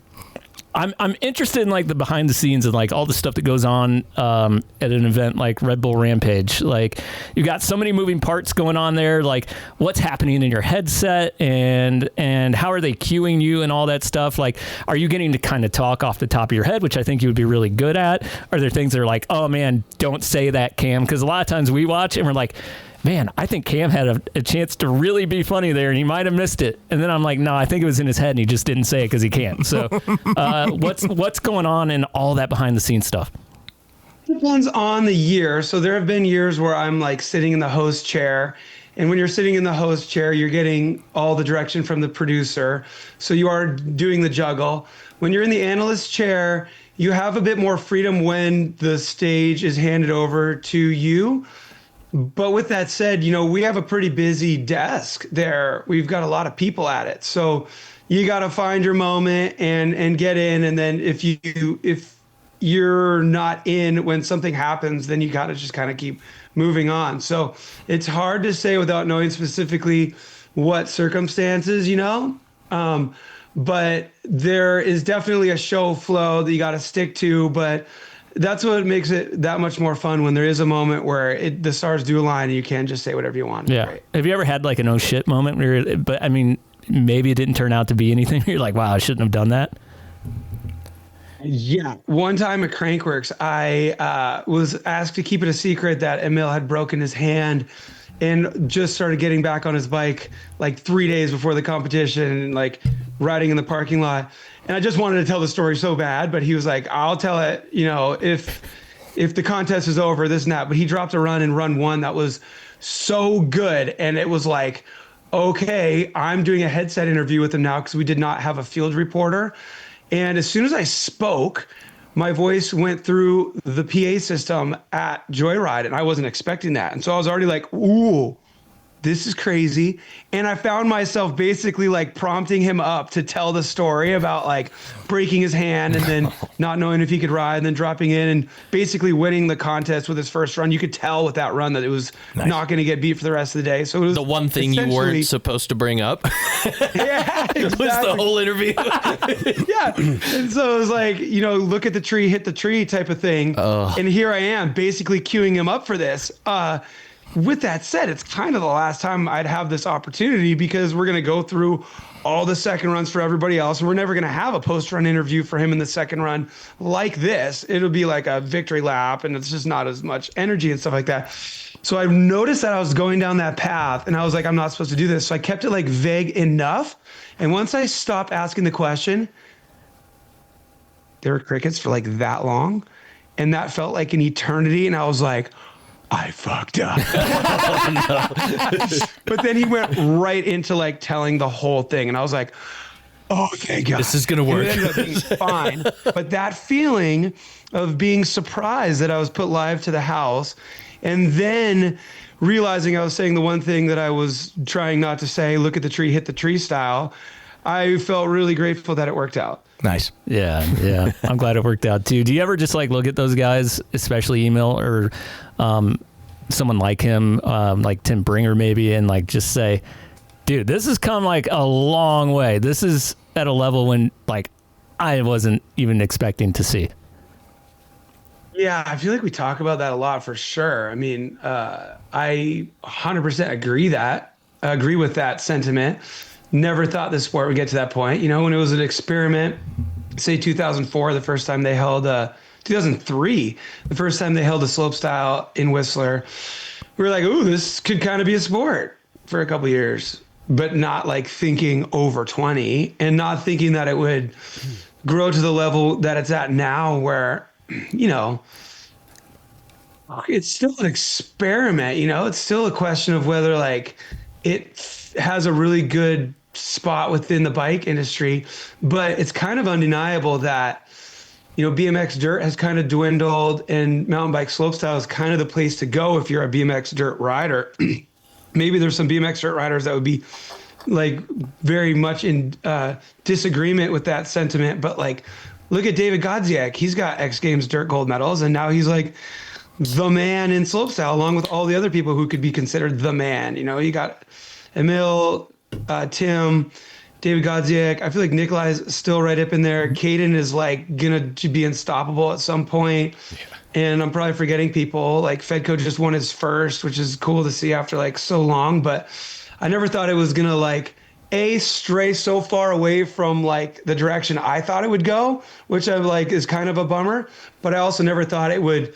[SPEAKER 7] I'm interested in like the behind the scenes and like all the stuff that goes on at an event like Red Bull Rampage. Like you got so many moving parts going on there. Like what's happening in your headset and how are they cueing you and all that stuff? Like, are you getting to kind of talk off the top of your head, which I think you would be really good at? Are there things that are like, oh man, don't say that, Cam? Because a lot of times we watch and we're like, man, I think Cam had a chance to really be funny there, and he might have missed it. And then I'm like, no, I think it was in his head, and he just didn't say it because he can't. So what's going on in all that behind-the-scenes stuff?
[SPEAKER 3] Depends on the year. So there have been years where I'm like sitting in the host chair, and when you're sitting in the host chair, you're getting all the direction from the producer. So you are doing the juggle. When you're in the analyst chair, you have a bit more freedom when the stage is handed over to you. But with that said, we have a pretty busy desk there. We've got a lot of people at it. So you got to find your moment and get in. And then if you're not in when something happens, then you got to just kind of keep moving on. So it's hard to say without knowing specifically what circumstances, but there is definitely a show flow that you got to stick to. But that's what makes it that much more fun when there is a moment where the stars do align and you can just say whatever you want.
[SPEAKER 7] Yeah.
[SPEAKER 3] Right.
[SPEAKER 7] Have you ever had like an oh shit moment maybe it didn't turn out to be anything? You're like, wow, I shouldn't have done that.
[SPEAKER 3] Yeah. One time at Crankworks, I was asked to keep it a secret that Emil had broken his hand and just started getting back on his bike like 3 days before the competition and like riding in the parking lot. And I just wanted to tell the story so bad, but he was like, I'll tell it, if the contest is over, this and that. But he dropped a run in run one that was so good. And it was like, okay, I'm doing a headset interview with him now because we did not have a field reporter. And as soon as I spoke, my voice went through the PA system at Joyride, and I wasn't expecting that. And so I was already like, ooh, this is crazy. And I found myself basically like prompting him up to tell the story about like breaking his hand and then not knowing if he could ride and then dropping in and basically winning the contest with his first run. You could tell with that run that it was not going to get beat for the rest of the day. So it was
[SPEAKER 8] the one thing you weren't supposed to bring up.
[SPEAKER 3] Yeah, exactly.
[SPEAKER 8] It was the whole interview.
[SPEAKER 3] Yeah. And so it was like, look at the tree, hit the tree type of thing. And here I am basically queuing him up for this. With that said, it's kind of the last time I'd have this opportunity because we're going to go through all the second runs for everybody else. And we're never going to have a post-run interview for him in the second run like this. It'll be like a victory lap, and it's just not as much energy and stuff like that. So I noticed that I was going down that path, and I was like, I'm not supposed to do this. So I kept it like vague enough. And once I stopped asking the question, there were crickets for like that long. And that felt like an eternity. And I was like, I fucked up. But then he went right into like telling the whole thing. And I was like, oh, thank God.
[SPEAKER 8] This is going to work.
[SPEAKER 3] And it ended up being fine. But that feeling of being surprised that I was put live to the house and then realizing I was saying the one thing that I was trying not to say, look at the tree, hit the tree style, I felt really grateful that it worked out.
[SPEAKER 1] Nice.
[SPEAKER 7] Yeah. I'm glad it worked out too. Do you ever just like look at those guys, especially Emil or someone like him, like Tim Bringer maybe, and like just say, dude, this has come like a long way. This is at a level when like I wasn't even expecting to see.
[SPEAKER 3] Yeah, I feel like we talk about that a lot for sure. I mean, I 100% agree that. agree with that sentiment. Never thought the sport would get to that point. You know, when it was an experiment, say 2004, the first time they held 2003, the first time they held a slopestyle in Whistler, we were like, ooh, this could kind of be a sport for a couple of years, but not like thinking over 20 and not thinking that it would grow to the level that it's at now where, you know, it's still an experiment, you know, it's still a question of whether like it has a really good spot within the bike industry, but it's kind of undeniable that, you know, BMX dirt has kind of dwindled and mountain bike slopestyle is kind of the place to go if you're a BMX dirt rider. Maybe there's some BMX dirt riders that would be like very much in disagreement with that sentiment, but like, look at David Godziak. He's got X Games dirt gold medals, and now he's like the man in slopestyle, along with all the other people who could be considered the man. You know, you got Emil, Tim, David Godziak. I feel like Nikolai's still right up in there. Caden is like gonna be unstoppable at some point. Yeah. And I'm probably forgetting people. Like Fedco just won his first, which is cool to see after like so long. But I never thought it was gonna like stray so far away from like the direction I thought it would go, which I'm like is kind of a bummer. But I also never thought it would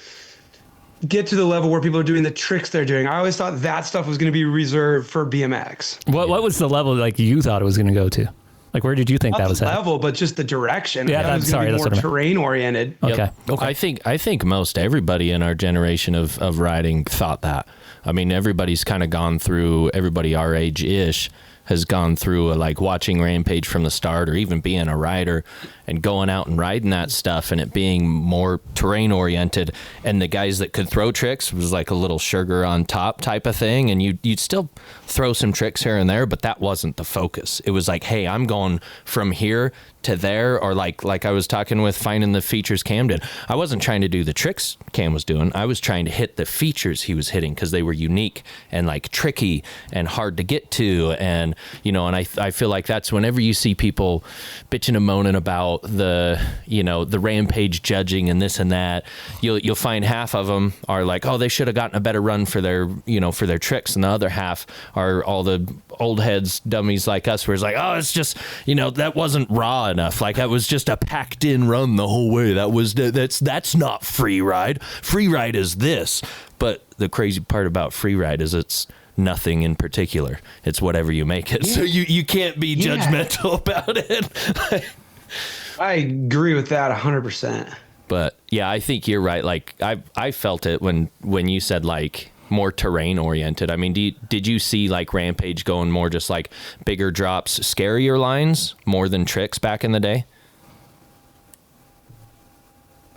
[SPEAKER 3] get to the level where people are doing the tricks they're doing. I always thought that stuff was going to be reserved for BMX.
[SPEAKER 7] What was the level like you thought it was going to go to? Like where did you think
[SPEAKER 3] Not
[SPEAKER 7] that was
[SPEAKER 3] the
[SPEAKER 7] at?
[SPEAKER 3] level, but just the direction.
[SPEAKER 7] Yeah, I'm sorry.
[SPEAKER 3] That's
[SPEAKER 7] More
[SPEAKER 3] terrain oriented.
[SPEAKER 7] Okay.
[SPEAKER 8] Yep. Okay. I think most everybody in our generation of riding thought that. I mean, everybody's kind of gone through. Everybody our age ish has gone through like watching Rampage from the start, or even being a rider and going out and riding that stuff and it being more terrain oriented, and the guys that could throw tricks was like a little sugar on top type of thing, and you'd still throw some tricks here and there, but that wasn't the focus. It was like, hey, I'm going from here to there, or like I was talking with finding the features Cam did. I wasn't trying to do the tricks Cam was doing. I was trying to hit the features he was hitting because they were unique and like tricky and hard to get to. And, you know, and I feel like that's whenever you see people bitching and moaning about the, you know, the Rampage judging and this and that, you'll find half of them are like, oh, they should have gotten a better run for their, you know, for their tricks. And the other half are all the old heads, dummies like us, where it's like, oh, it's just, you know, that wasn't raw enough. Like that was just a packed in run the whole way. That's not Freeride. Freeride is this. But the crazy part about Freeride is it's nothing in particular. It's whatever you make it. Yeah. So you can't be judgmental about it.
[SPEAKER 3] I agree with that 100%.
[SPEAKER 8] But yeah, I think you're right. Like I felt it when you said like more terrain oriented. I mean, did you see like Rampage going more just like bigger drops, scarier lines more than tricks back in the day?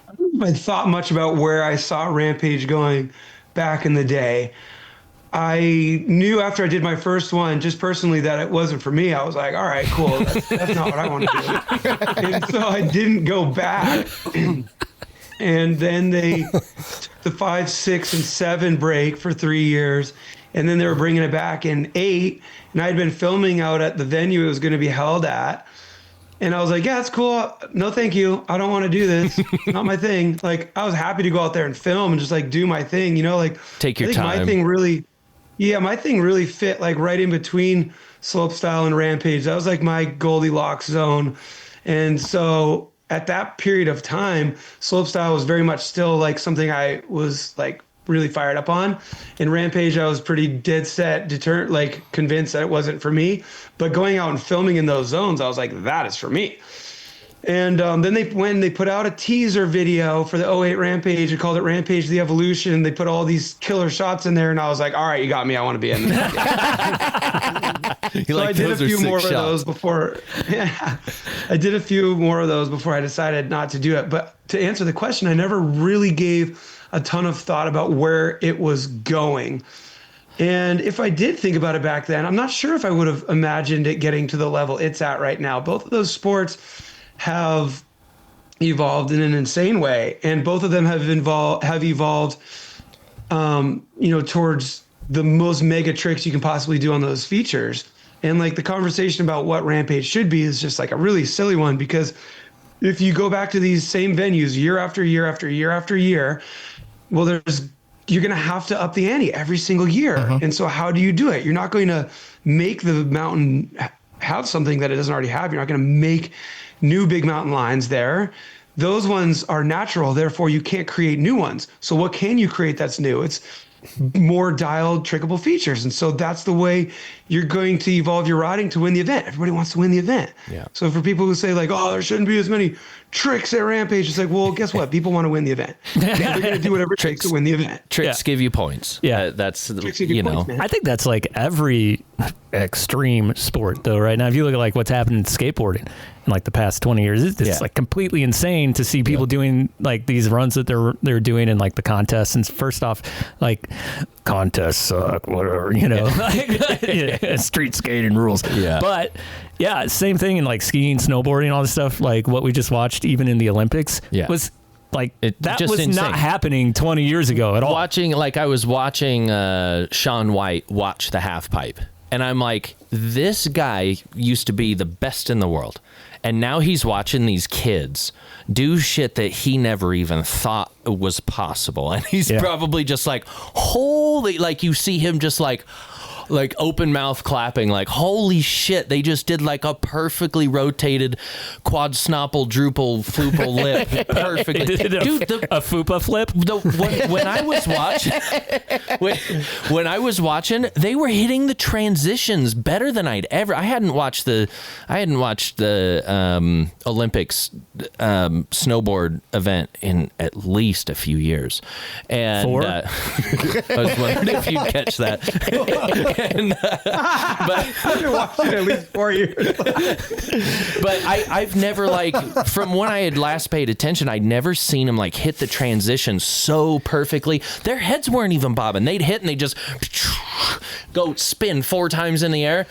[SPEAKER 3] I don't know if I thought much about where I saw Rampage going back in the day. I knew after I did my first one, just personally, that it wasn't for me. I was like, all right, cool. That's not what I want to do. And so I didn't go back. And then they took the 5, 6, and 7 break for 3 years. And then they were bringing it back in 8. And I had been filming out at the venue it was going to be held at. And I was like, yeah, that's cool. No, thank you. I don't want to do this. Not my thing. Like, I was happy to go out there and film and just like do my thing, you know, like
[SPEAKER 8] take your time.
[SPEAKER 3] My thing really fit like right in between slopestyle and Rampage. That was like my Goldilocks zone. And so at that period of time, slopestyle was very much still like something I was like really fired up on. In Rampage, I was pretty dead set, like convinced that it wasn't for me. But going out and filming in those zones, I was like, that is for me. And then they put out a teaser video for the 08 Rampage. They called it Rampage The Evolution. They put all these killer shots in there, and I was like, all right, you got me. I want to be in there. So I did a few more of those before. Yeah, I did a few more of those before I decided not to do it. But to answer the question, I never really gave a ton of thought about where it was going. And if I did think about it back then, I'm not sure if I would have imagined it getting to the level it's at right now. Both of those sports have evolved in an insane way, and both of them have evolved towards the most mega tricks you can possibly do on those features. And like the conversation about what Rampage should be is just like a really silly one, because if you go back to these same venues year after year after year after year, well, there's you're going to have to up the ante every single year. And so how do you do it? You're not going to make the mountain have something that it doesn't already have. You're not going to make new big mountain lines there. Those ones are natural. Therefore, you can't create new ones. So what can you create that's new? It's more dialed, trickable features. And so that's the way you're going to evolve your riding to win the event. Everybody wants to win the event.
[SPEAKER 8] Yeah.
[SPEAKER 3] So for people who say like, oh, there shouldn't be as many tricks at Rampage, it's like, well, guess what? People want to win the event. They're going to do whatever it takes to win the event.
[SPEAKER 8] Tricks give you points.
[SPEAKER 7] Yeah.
[SPEAKER 8] That's,
[SPEAKER 3] Tricks give you points, man.
[SPEAKER 7] I think that's like every extreme sport though right now. If you look at like what's happened in skateboarding in like the past 20 years, it's like completely insane to see people doing like these runs that they're doing in like the contests. And first off, like contests suck, whatever, like street skating rules.
[SPEAKER 8] Yeah.
[SPEAKER 7] But yeah, same thing in like skiing, snowboarding, all this stuff, like what we just watched even in the Olympics was like that
[SPEAKER 8] just
[SPEAKER 7] was
[SPEAKER 8] insane.
[SPEAKER 7] not happening 20 years ago at all.
[SPEAKER 8] I was watching Shaun White watch the half pipe, and I'm like, this guy used to be the best in the world, and now he's watching these kids do shit that he never even thought was possible, and he's probably just like, holy, like you see him just like open mouth clapping, like holy shit, they just did like a perfectly rotated quad snopple drupal floople lip perfectly. Dude,
[SPEAKER 7] a fupa flip.
[SPEAKER 8] When I was watching, when I was watching, they were hitting the transitions better than I hadn't watched the Olympics snowboard event in at least a few years, and I was wondering if you'd catch that. But
[SPEAKER 3] I've been watching at least 4 years.
[SPEAKER 8] But I've never, like, from when I had last paid attention, I'd never seen them like hit the transition so perfectly. Their heads weren't even bobbing. They'd hit and they just go spin 4 times in the air.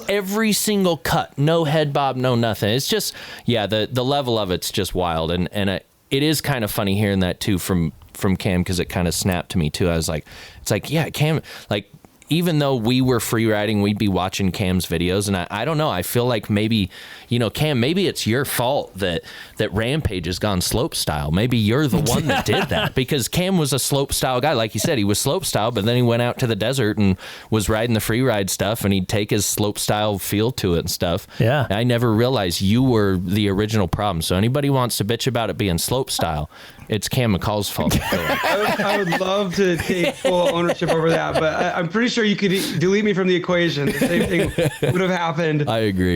[SPEAKER 8] Every single cut, no head bob, no nothing. It's just, the level of it's just wild, and it is kind of funny hearing that too from Cam, because it kind of snapped to me too. I was like, it's like, yeah, Cam, like, even though we were free riding, we'd be watching Cam's videos, and I don't know, I feel like maybe, Cam, maybe it's your fault that Rampage has gone slope style. Maybe you're the one that did that, because Cam was a slope style guy. Like you said, he was slope style, but then he went out to the desert and was riding the free ride stuff, and he'd take his slope style feel to it and stuff.
[SPEAKER 7] Yeah.
[SPEAKER 8] I never realized you were the original problem. So anybody wants to bitch about it being slope style, it's Cam McCaul's fault.
[SPEAKER 3] I would love to take full ownership over that, but I'm pretty sure you could delete me from the equation. The same thing would have happened.
[SPEAKER 8] I agree.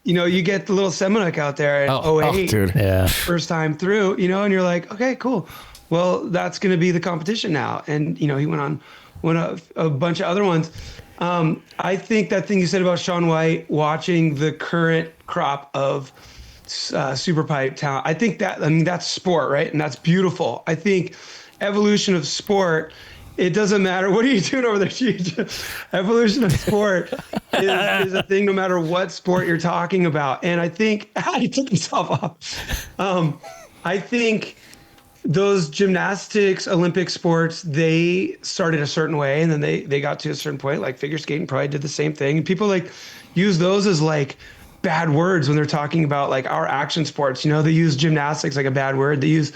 [SPEAKER 3] You get the little Seminuk out there in 08,
[SPEAKER 1] dude.
[SPEAKER 7] Yeah.
[SPEAKER 3] first time through, and you're like, okay, cool. Well, that's going to be the competition now. And, he won a bunch of other ones. I think that thing you said about Shaun White, watching the current crop of super pipe talent, I think that's sport, right? And that's beautiful. I think evolution of sport, it doesn't matter. What are you doing over there, Cheech? Evolution of sport is a thing no matter what sport you're talking about. And I think, he took himself off. I think those gymnastics, Olympic sports, they started a certain way, and then they got to a certain point, like figure skating probably did the same thing. And people like use those as like bad words when they're talking about like our action sports. They use gymnastics like a bad word. They use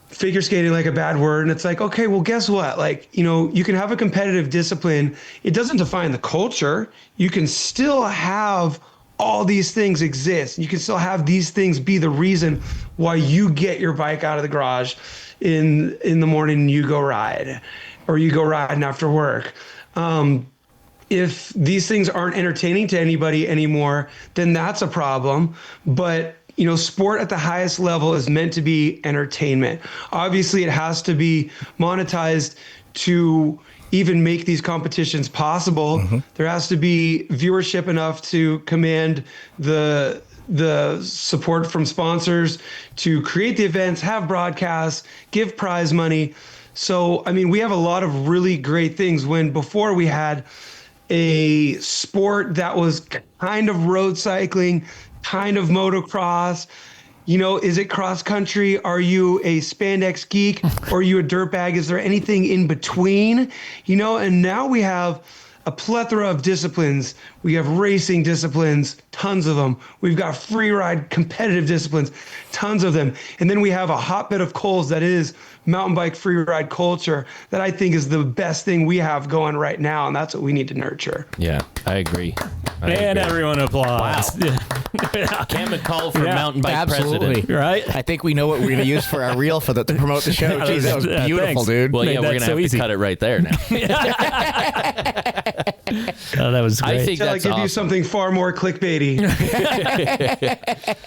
[SPEAKER 3] figure skating like a bad word. And it's like, okay, well, guess what? Like, you can have a competitive discipline. It doesn't define the culture. You can still have all these things exist. You can still have these things be the reason why you get your bike out of the garage in the morning and you go ride, or you go riding after work. If these things aren't entertaining to anybody anymore, then that's a problem. But sport at the highest level is meant to be entertainment. Obviously, it has to be monetized to even make these competitions possible. Mm-hmm. There has to be viewership enough to command the support from sponsors to create the events, have broadcasts, give prize money. So, we have a lot of really great things, when before we had a sport that was kind of road cycling, kind of motocross. Is it cross country? Are you a spandex geek, or are you a dirtbag? Is there anything in between? And now we have a plethora of disciplines. We have racing disciplines, tons of them. We've got free ride competitive disciplines, tons of them. And then we have a hotbed of coals that is mountain bike free ride culture that I think is the best thing we have going right now. And that's what we need to nurture.
[SPEAKER 8] Yeah, I agree.
[SPEAKER 7] And everyone applauds.
[SPEAKER 8] Wow. Cam McCaul for mountain bike
[SPEAKER 1] absolutely.
[SPEAKER 8] president.
[SPEAKER 7] Right?
[SPEAKER 1] I think we know what we're going to use for our reel to promote the show. Jeez, that was beautiful,
[SPEAKER 7] thanks.
[SPEAKER 1] dude.
[SPEAKER 8] Well,
[SPEAKER 7] Made
[SPEAKER 8] yeah, we're
[SPEAKER 7] that
[SPEAKER 8] going to
[SPEAKER 7] so
[SPEAKER 8] have
[SPEAKER 7] easy.
[SPEAKER 8] to cut it right there now.
[SPEAKER 7] Oh, that was great.
[SPEAKER 8] I think
[SPEAKER 3] Until I
[SPEAKER 8] that's
[SPEAKER 3] give
[SPEAKER 8] awesome.
[SPEAKER 3] you something far more clickbaity.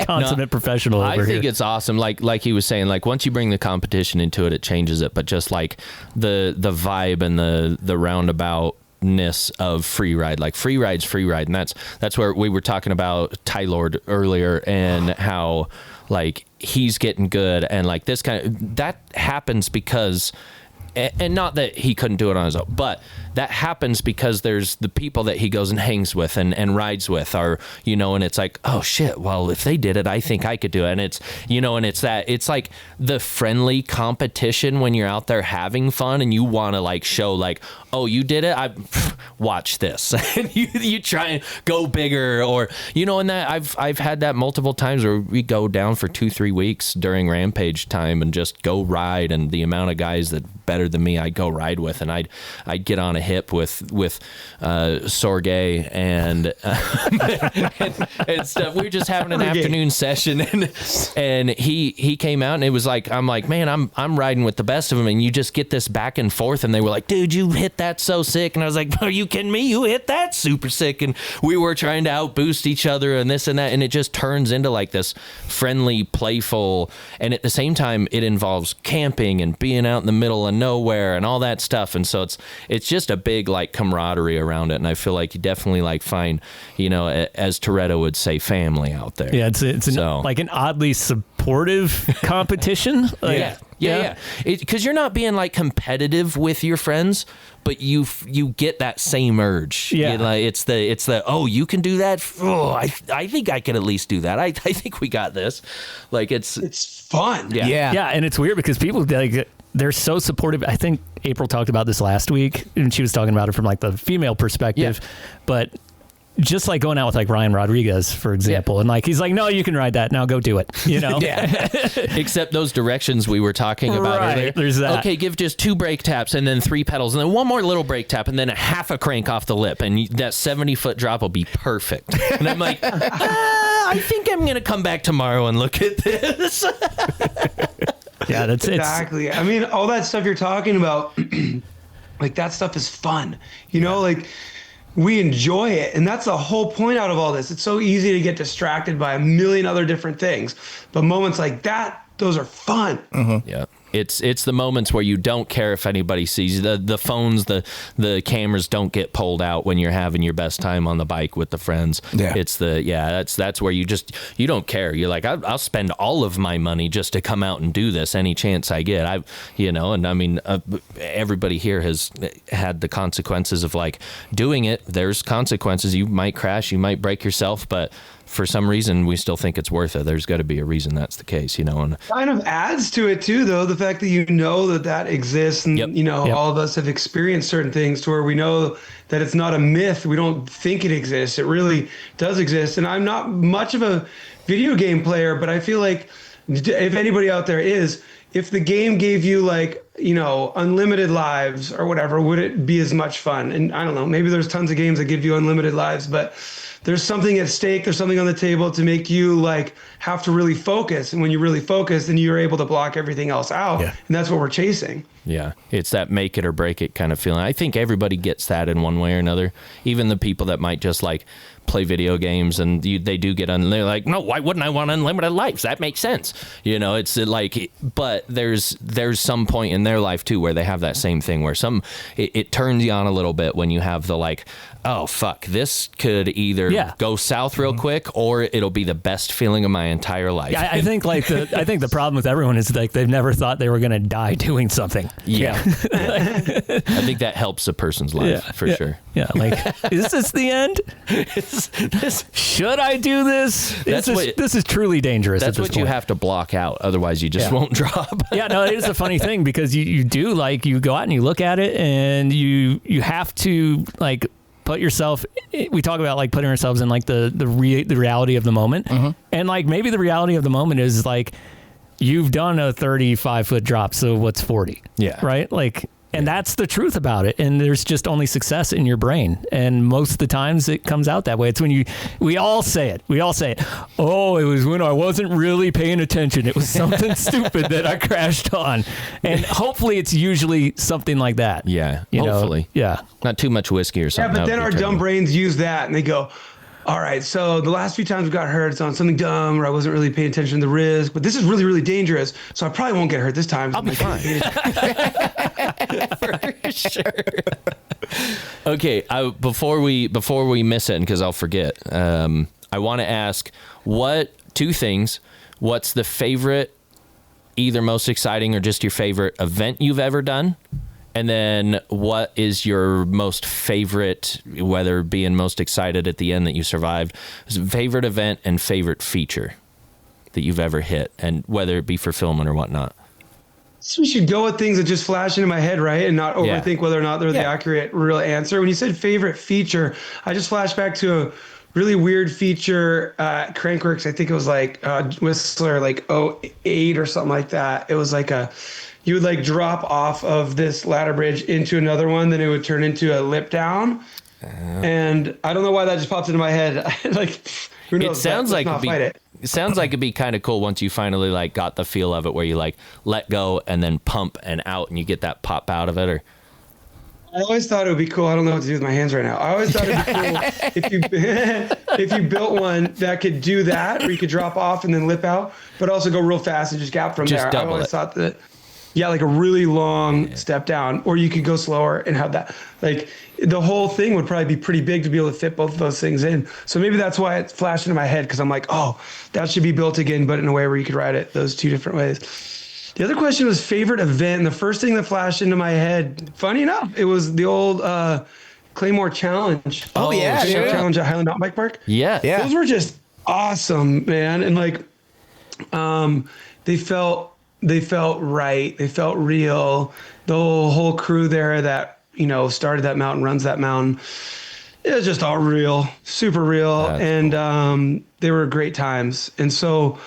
[SPEAKER 7] Consummate professional over
[SPEAKER 8] I think
[SPEAKER 7] here.
[SPEAKER 8] it's awesome. Like he was saying, like once you bring the competition into it, it changes it. But just like the vibe and the roundaboutness of Freeride, like Freeride's Freeride, and that's where we were talking about Ty Lord earlier and how like he's getting good and like this kind of that happens because. And not that he couldn't do it on his own, but that happens because there's the people that he goes and hangs with and rides with are, and it's like, oh shit, well, if they did it, I think I could do it. And it's, and it's like the friendly competition when you're out there having fun and you want to like show like, oh, you did it. Watch this. And you try and go bigger or, and that I've had that multiple times where we go down for 2-3 weeks during Rampage time and just go ride. And the amount of guys that better than me I'd go ride with, and I'd get on a hip with Sorgay and stuff. We were just having an afternoon session, and he came out, and it was like, I'm like, man, I'm riding with the best of them, and you just get this back and forth, and they were like, dude, you hit that so sick, and I was like, are you kidding me? You hit that super sick, and we were trying to outboost each other and this and that, and it just turns into like this friendly, playful, and at the same time, it involves camping and being out in the middle of nowhere and all that stuff, and so it's just a big like camaraderie around it, and I feel like you definitely like find, as Toretto would say, family out there.
[SPEAKER 7] Yeah, it's like an oddly supportive competition. Like,
[SPEAKER 8] yeah. Because you're not being like competitive with your friends, but you get that same urge.
[SPEAKER 7] Yeah,
[SPEAKER 8] it's the oh, you can do that. Oh, I think I can at least do that. I think we got this. Like it's
[SPEAKER 3] fun.
[SPEAKER 7] Yeah, and it's weird because people like. They're so supportive. I think April talked about this last week, and she was talking about it from like the female perspective. Yeah. But just like going out with like Ryan Rodriguez, for example, and like he's like, no, you can ride that. Now go do it.
[SPEAKER 8] Except those directions we were talking about earlier.
[SPEAKER 7] There's that.
[SPEAKER 8] Okay, give just 2 brake taps and then 3 pedals and then 1 more little brake tap and then a half a crank off the lip, and that 70-foot drop will be perfect. And I'm like, I think I'm gonna come back tomorrow and look at this.
[SPEAKER 7] Yeah, that's
[SPEAKER 3] exactly. I mean, all that stuff you're talking about, like that stuff is fun. Like we enjoy it, and that's the whole point out of all this. It's so easy to get distracted by a million other different things, but moments like that, those are fun.
[SPEAKER 8] Mm-hmm. Yeah. It's the moments where you don't care if anybody sees you. The phones, the cameras don't get pulled out when you're having your best time on the bike with the friends. Yeah. That's where you don't care. You're like, I'll spend all of my money just to come out and do this any chance I get. And I mean, everybody here has had the consequences of like doing it. There's consequences. You might crash, you might break yourself, but for some reason, we still think it's worth it. There's got to be a reason that's the case, And
[SPEAKER 3] kind of adds to it too, though, the fact that that exists, and all of us have experienced certain things to where we know that it's not a myth. We don't think it exists. It really does exist. And I'm not much of a video game player, but I feel like if anybody out there is, if the game gave you like, unlimited lives or whatever, would it be as much fun? And I don't know, maybe there's tons of games that give you unlimited lives, but there's something at stake. There's something on the table to make you like have to really focus. And when you really focus, then you're able to block everything else out. Yeah. And that's what we're chasing.
[SPEAKER 8] Yeah. It's that make it or break it kind of feeling. I think everybody gets that in one way or another. Even the people that might just like play video games and they do get they're like, no, why wouldn't I want unlimited lives? That makes sense. It's like, but there's some point in their life too where they have that same thing where it turns you on a little bit when you have the like, oh fuck, this could either go south real quick or it'll be the best feeling of my entire life.
[SPEAKER 7] Yeah, I think the problem with everyone is like they've never thought they were going to die doing something.
[SPEAKER 8] Yeah. I think that helps a person's life for sure.
[SPEAKER 7] Yeah, like, is this the end? Should I do this? This is truly dangerous.
[SPEAKER 8] That's what you have to block out. Otherwise, you just won't drop.
[SPEAKER 7] Yeah, no, it is a funny thing because you do like you go out and you look at it and you have to like put yourself. We talk about like putting ourselves in like the reality of the moment, and like maybe the reality of the moment is like you've done a 35-foot drop, so what's 40?
[SPEAKER 1] Yeah,
[SPEAKER 7] right. Like, and that's the truth about it. And there's just only success in your brain, and most of the times it comes out that way. It's when we all say it. Oh, it was when I wasn't really paying attention. It was something stupid that I crashed on, and hopefully it's usually something like that.
[SPEAKER 8] Yeah,
[SPEAKER 7] you
[SPEAKER 8] hopefully.
[SPEAKER 7] know? Yeah,
[SPEAKER 8] not too much whiskey or something.
[SPEAKER 3] Yeah, but then our dumb brains use that, and they go, all right, so the last few times we got hurt, it's on something dumb where I wasn't really paying attention to the risk, but this is really, really dangerous, so I probably won't get hurt this time.
[SPEAKER 8] I'll be fine. For sure. Okay, before we miss it, because I'll forget, I want to ask two things. What's the favorite, either most exciting or just your favorite event you've ever done? And then what is your most favorite, whether being most excited at the end that you survived, favorite event and favorite feature that you've ever hit, and whether it be for filming or whatnot?
[SPEAKER 3] So we should go with things that just flash into my head, right? And not overthink whether or not they're the accurate, real answer. When you said favorite feature, I just flashed back to a really weird feature at Crankworks. I think it was like Whistler, like 08 or something like that. It was like you would like drop off of this ladder bridge into another one, then it would turn into a lip down. And I don't know why that just popped into my head. Like, who knows?
[SPEAKER 8] It sounds like it'd be kind of cool once you finally like got the feel of it, where you like let go and then pump and out, and you get that pop out of it. Or
[SPEAKER 3] I always thought it would be cool. I don't know what to do with my hands right now. I always thought it'd be cool if you built one that could do that, where you could drop off and then lip out, but also go real fast and just gap from there. I always thought that. Yeah, like a really long step down, or you could go slower and have that. Like the whole thing would probably be pretty big to be able to fit both of those things in. So maybe that's why it flashed into my head, because I'm like, oh, that should be built again, but in a way where you could ride it those two different ways. The other question was favorite event. And the first thing that flashed into my head, funny enough, it was the old Claymore Challenge.
[SPEAKER 1] Oh yeah,
[SPEAKER 3] Claymore Challenge at Highland Mountain Bike Park.
[SPEAKER 8] Yeah.
[SPEAKER 3] Those were just awesome, man. And like, they felt right. They felt real. The whole crew there that, started that mountain, runs that mountain. It was just all real, super real. That's and cool. They were great times. And so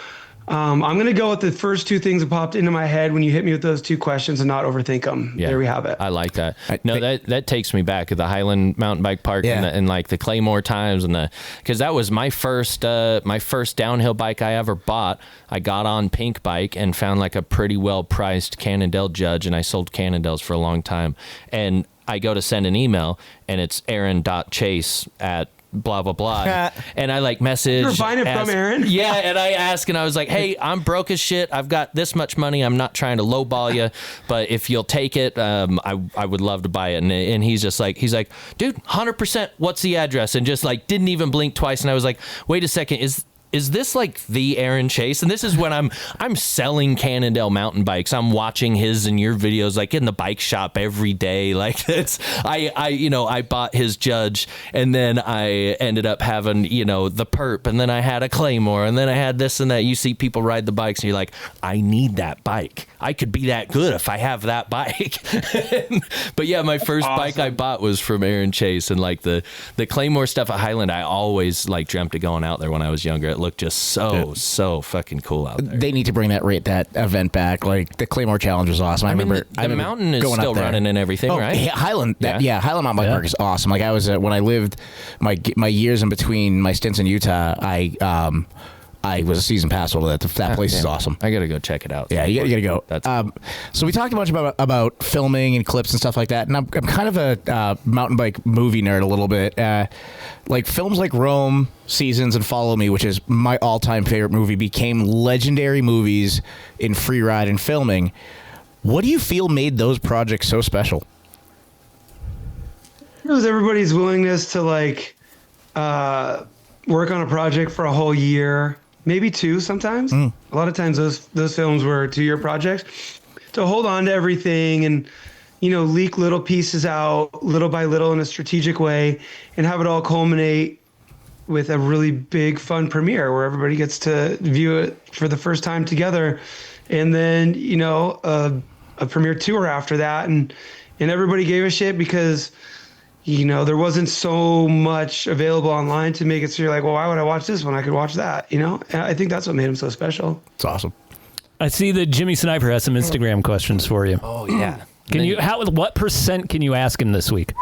[SPEAKER 3] I'm going to go with the first two things that popped into my head when you hit me with those two questions and not overthink them. Yeah, there we have it.
[SPEAKER 8] I like that. That takes me back to the Highland Mountain Bike Park and like the Claymore times, and because that was my first downhill bike I ever bought. I got on Pink Bike and found like a pretty well priced Cannondale Judge, and I sold Cannondales for a long time. And I go to send an email, and it's Aaron.Chase at blah blah blah, and I like message.
[SPEAKER 3] You're buying it from Aaron?
[SPEAKER 8] Yeah, and I ask, and I was like, hey, I'm broke as shit. I've got this much money. I'm not trying to lowball you, but if you'll take it, I would love to buy it. And he's like, dude, 100%. What's the address? And just like didn't even blink twice. And I was like, wait a second, is this like the Aaron Chase? And this is when I'm selling Cannondale mountain bikes. I'm watching his and your videos like in the bike shop every day. Like this, I bought his Judge, and then I ended up having, the Perp, and then I had a Claymore, and then I had this and that. You see people ride the bikes and you're like, I need that bike. I could be that good if I have that bike. But yeah, my first bike I bought was from Aaron Chase, and like the Claymore stuff at Highland, I always like dreamt of going out there when I was younger. It looked just so fucking cool out there.
[SPEAKER 1] They need to bring that event back. Like the Claymore Challenge was awesome. I remember
[SPEAKER 8] the mountain is still running and everything, right?
[SPEAKER 1] Highland, Highland Mountain Bike Park is awesome. Like I was when I lived my years in between my stints in Utah, I was a season pass holder. That place is awesome.
[SPEAKER 8] I gotta go check it out.
[SPEAKER 1] Yeah, you gotta go.
[SPEAKER 8] That's
[SPEAKER 1] so we talked a bunch about filming and clips and stuff like that, and I'm kind of a mountain bike movie nerd a little bit. Like films like Rome, Seasons, and Follow Me, which is my all-time favorite movie, became legendary movies in Freeride and filming. What do you feel made those projects so special?
[SPEAKER 3] It was everybody's willingness to like work on a project for a whole year. Maybe two sometimes. A lot of times those films were 2-year projects. To hold on to everything and, leak little pieces out little by little in a strategic way and have it all culminate with a really big fun premiere where everybody gets to view it for the first time together. And then, a premiere tour after that. And everybody gave a shit because, there wasn't so much available online to make it so you're like, well, why would I watch this when I could watch that? And I think that's what made him so special.
[SPEAKER 1] It's awesome.
[SPEAKER 7] I see that Jimmy Sniper has some Instagram questions for you.
[SPEAKER 8] Oh yeah.
[SPEAKER 7] What percent can you ask him this week?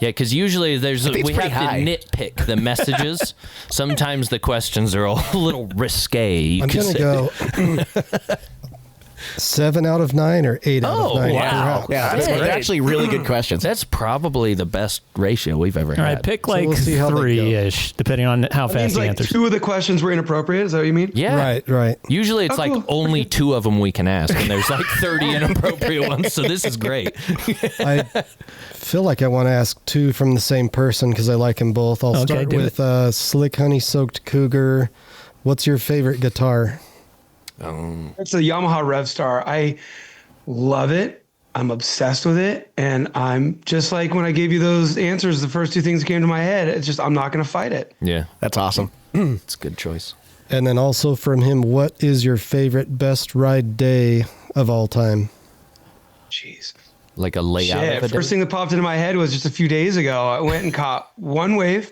[SPEAKER 8] Yeah, because usually we have
[SPEAKER 1] pretty high.
[SPEAKER 8] to nitpick the messages. Sometimes the questions are a little risque.
[SPEAKER 9] I'm going to go 7 out of 9 or 8 out of 9.
[SPEAKER 8] Wow.
[SPEAKER 1] Yeah, they're actually really good questions.
[SPEAKER 8] That's probably the best ratio we've ever
[SPEAKER 7] All right,
[SPEAKER 8] had.
[SPEAKER 7] pick like
[SPEAKER 9] we'll see how they go.
[SPEAKER 7] 3-ish, depending on how
[SPEAKER 3] That
[SPEAKER 7] fast
[SPEAKER 3] means
[SPEAKER 7] he
[SPEAKER 3] like
[SPEAKER 7] answers.
[SPEAKER 3] 2 of the questions were inappropriate. Is that what you mean?
[SPEAKER 8] Yeah.
[SPEAKER 9] Right.
[SPEAKER 8] Usually it's like
[SPEAKER 3] cool.
[SPEAKER 8] only 2 of them we can ask, and there's like 30 inappropriate ones, so this is great.
[SPEAKER 9] I feel like I want to ask 2 from the same person because I like them both. I'll
[SPEAKER 7] Okay,
[SPEAKER 9] start
[SPEAKER 7] do
[SPEAKER 9] with Slick Honey Soaked Cougar. What's your favorite guitar?
[SPEAKER 3] It's a Yamaha RevStar. I love it. I'm obsessed with it. And I'm just like when I gave you those answers, the first 2 things that came to my head, it's just I'm not going to fight it.
[SPEAKER 8] Yeah,
[SPEAKER 1] That's awesome.
[SPEAKER 8] it's a good choice.
[SPEAKER 9] And then also from him, what is your favorite best ride day of all time?
[SPEAKER 3] Jeez.
[SPEAKER 8] Like a layout
[SPEAKER 3] Shit.
[SPEAKER 8] of a day?
[SPEAKER 3] First thing that popped into my head was just a few days ago. I went and caught one wave,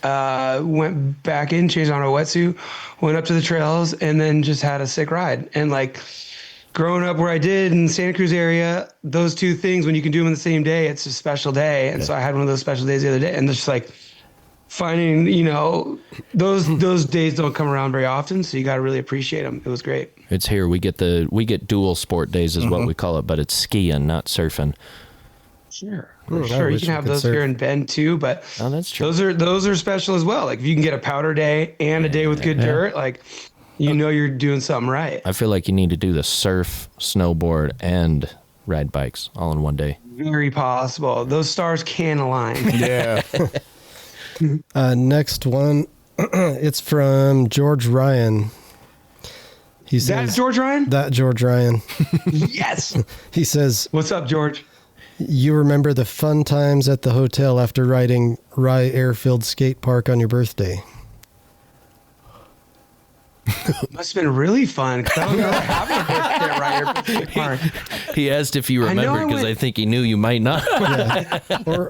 [SPEAKER 3] went back in, changed on a wetsuit, went up to the trails, and then just had a sick ride. And like growing up where I did in the Santa Cruz area, those 2 things, when you can do them in the same day, it's a special day. And so I had one of those special days the other day, and just like finding, those days don't come around very often. So you got to really appreciate them. It was great.
[SPEAKER 8] It's here. We get dual sport days is what we call it, but it's skiing, not surfing.
[SPEAKER 3] Sure.
[SPEAKER 9] I
[SPEAKER 3] Sure. You
[SPEAKER 9] wish
[SPEAKER 3] can
[SPEAKER 9] we
[SPEAKER 3] have
[SPEAKER 9] could
[SPEAKER 3] those
[SPEAKER 9] surf.
[SPEAKER 3] here in Bend too, but
[SPEAKER 8] Oh, that's true.
[SPEAKER 3] those are special as well. Like if you can get a powder day and a day with good dirt, like you're doing something right.
[SPEAKER 8] I feel like you need to do the surf, snowboard, and ride bikes all in one day.
[SPEAKER 3] Very possible. Those stars can align.
[SPEAKER 1] Yeah.
[SPEAKER 9] Next one, it's from George Ryan. He says,
[SPEAKER 3] That's George Ryan?
[SPEAKER 9] That George Ryan.
[SPEAKER 3] Yes.
[SPEAKER 9] He says,
[SPEAKER 3] What's up, George?
[SPEAKER 9] you remember the fun times at the hotel after riding Rye Airfield Skate Park on your birthday.
[SPEAKER 3] Must have been really fun. 'Cause I don't know having a birthday right here. Park.
[SPEAKER 8] He asked if you
[SPEAKER 3] I know
[SPEAKER 8] remembered
[SPEAKER 3] I
[SPEAKER 8] because I
[SPEAKER 3] went-
[SPEAKER 8] think he knew you might not.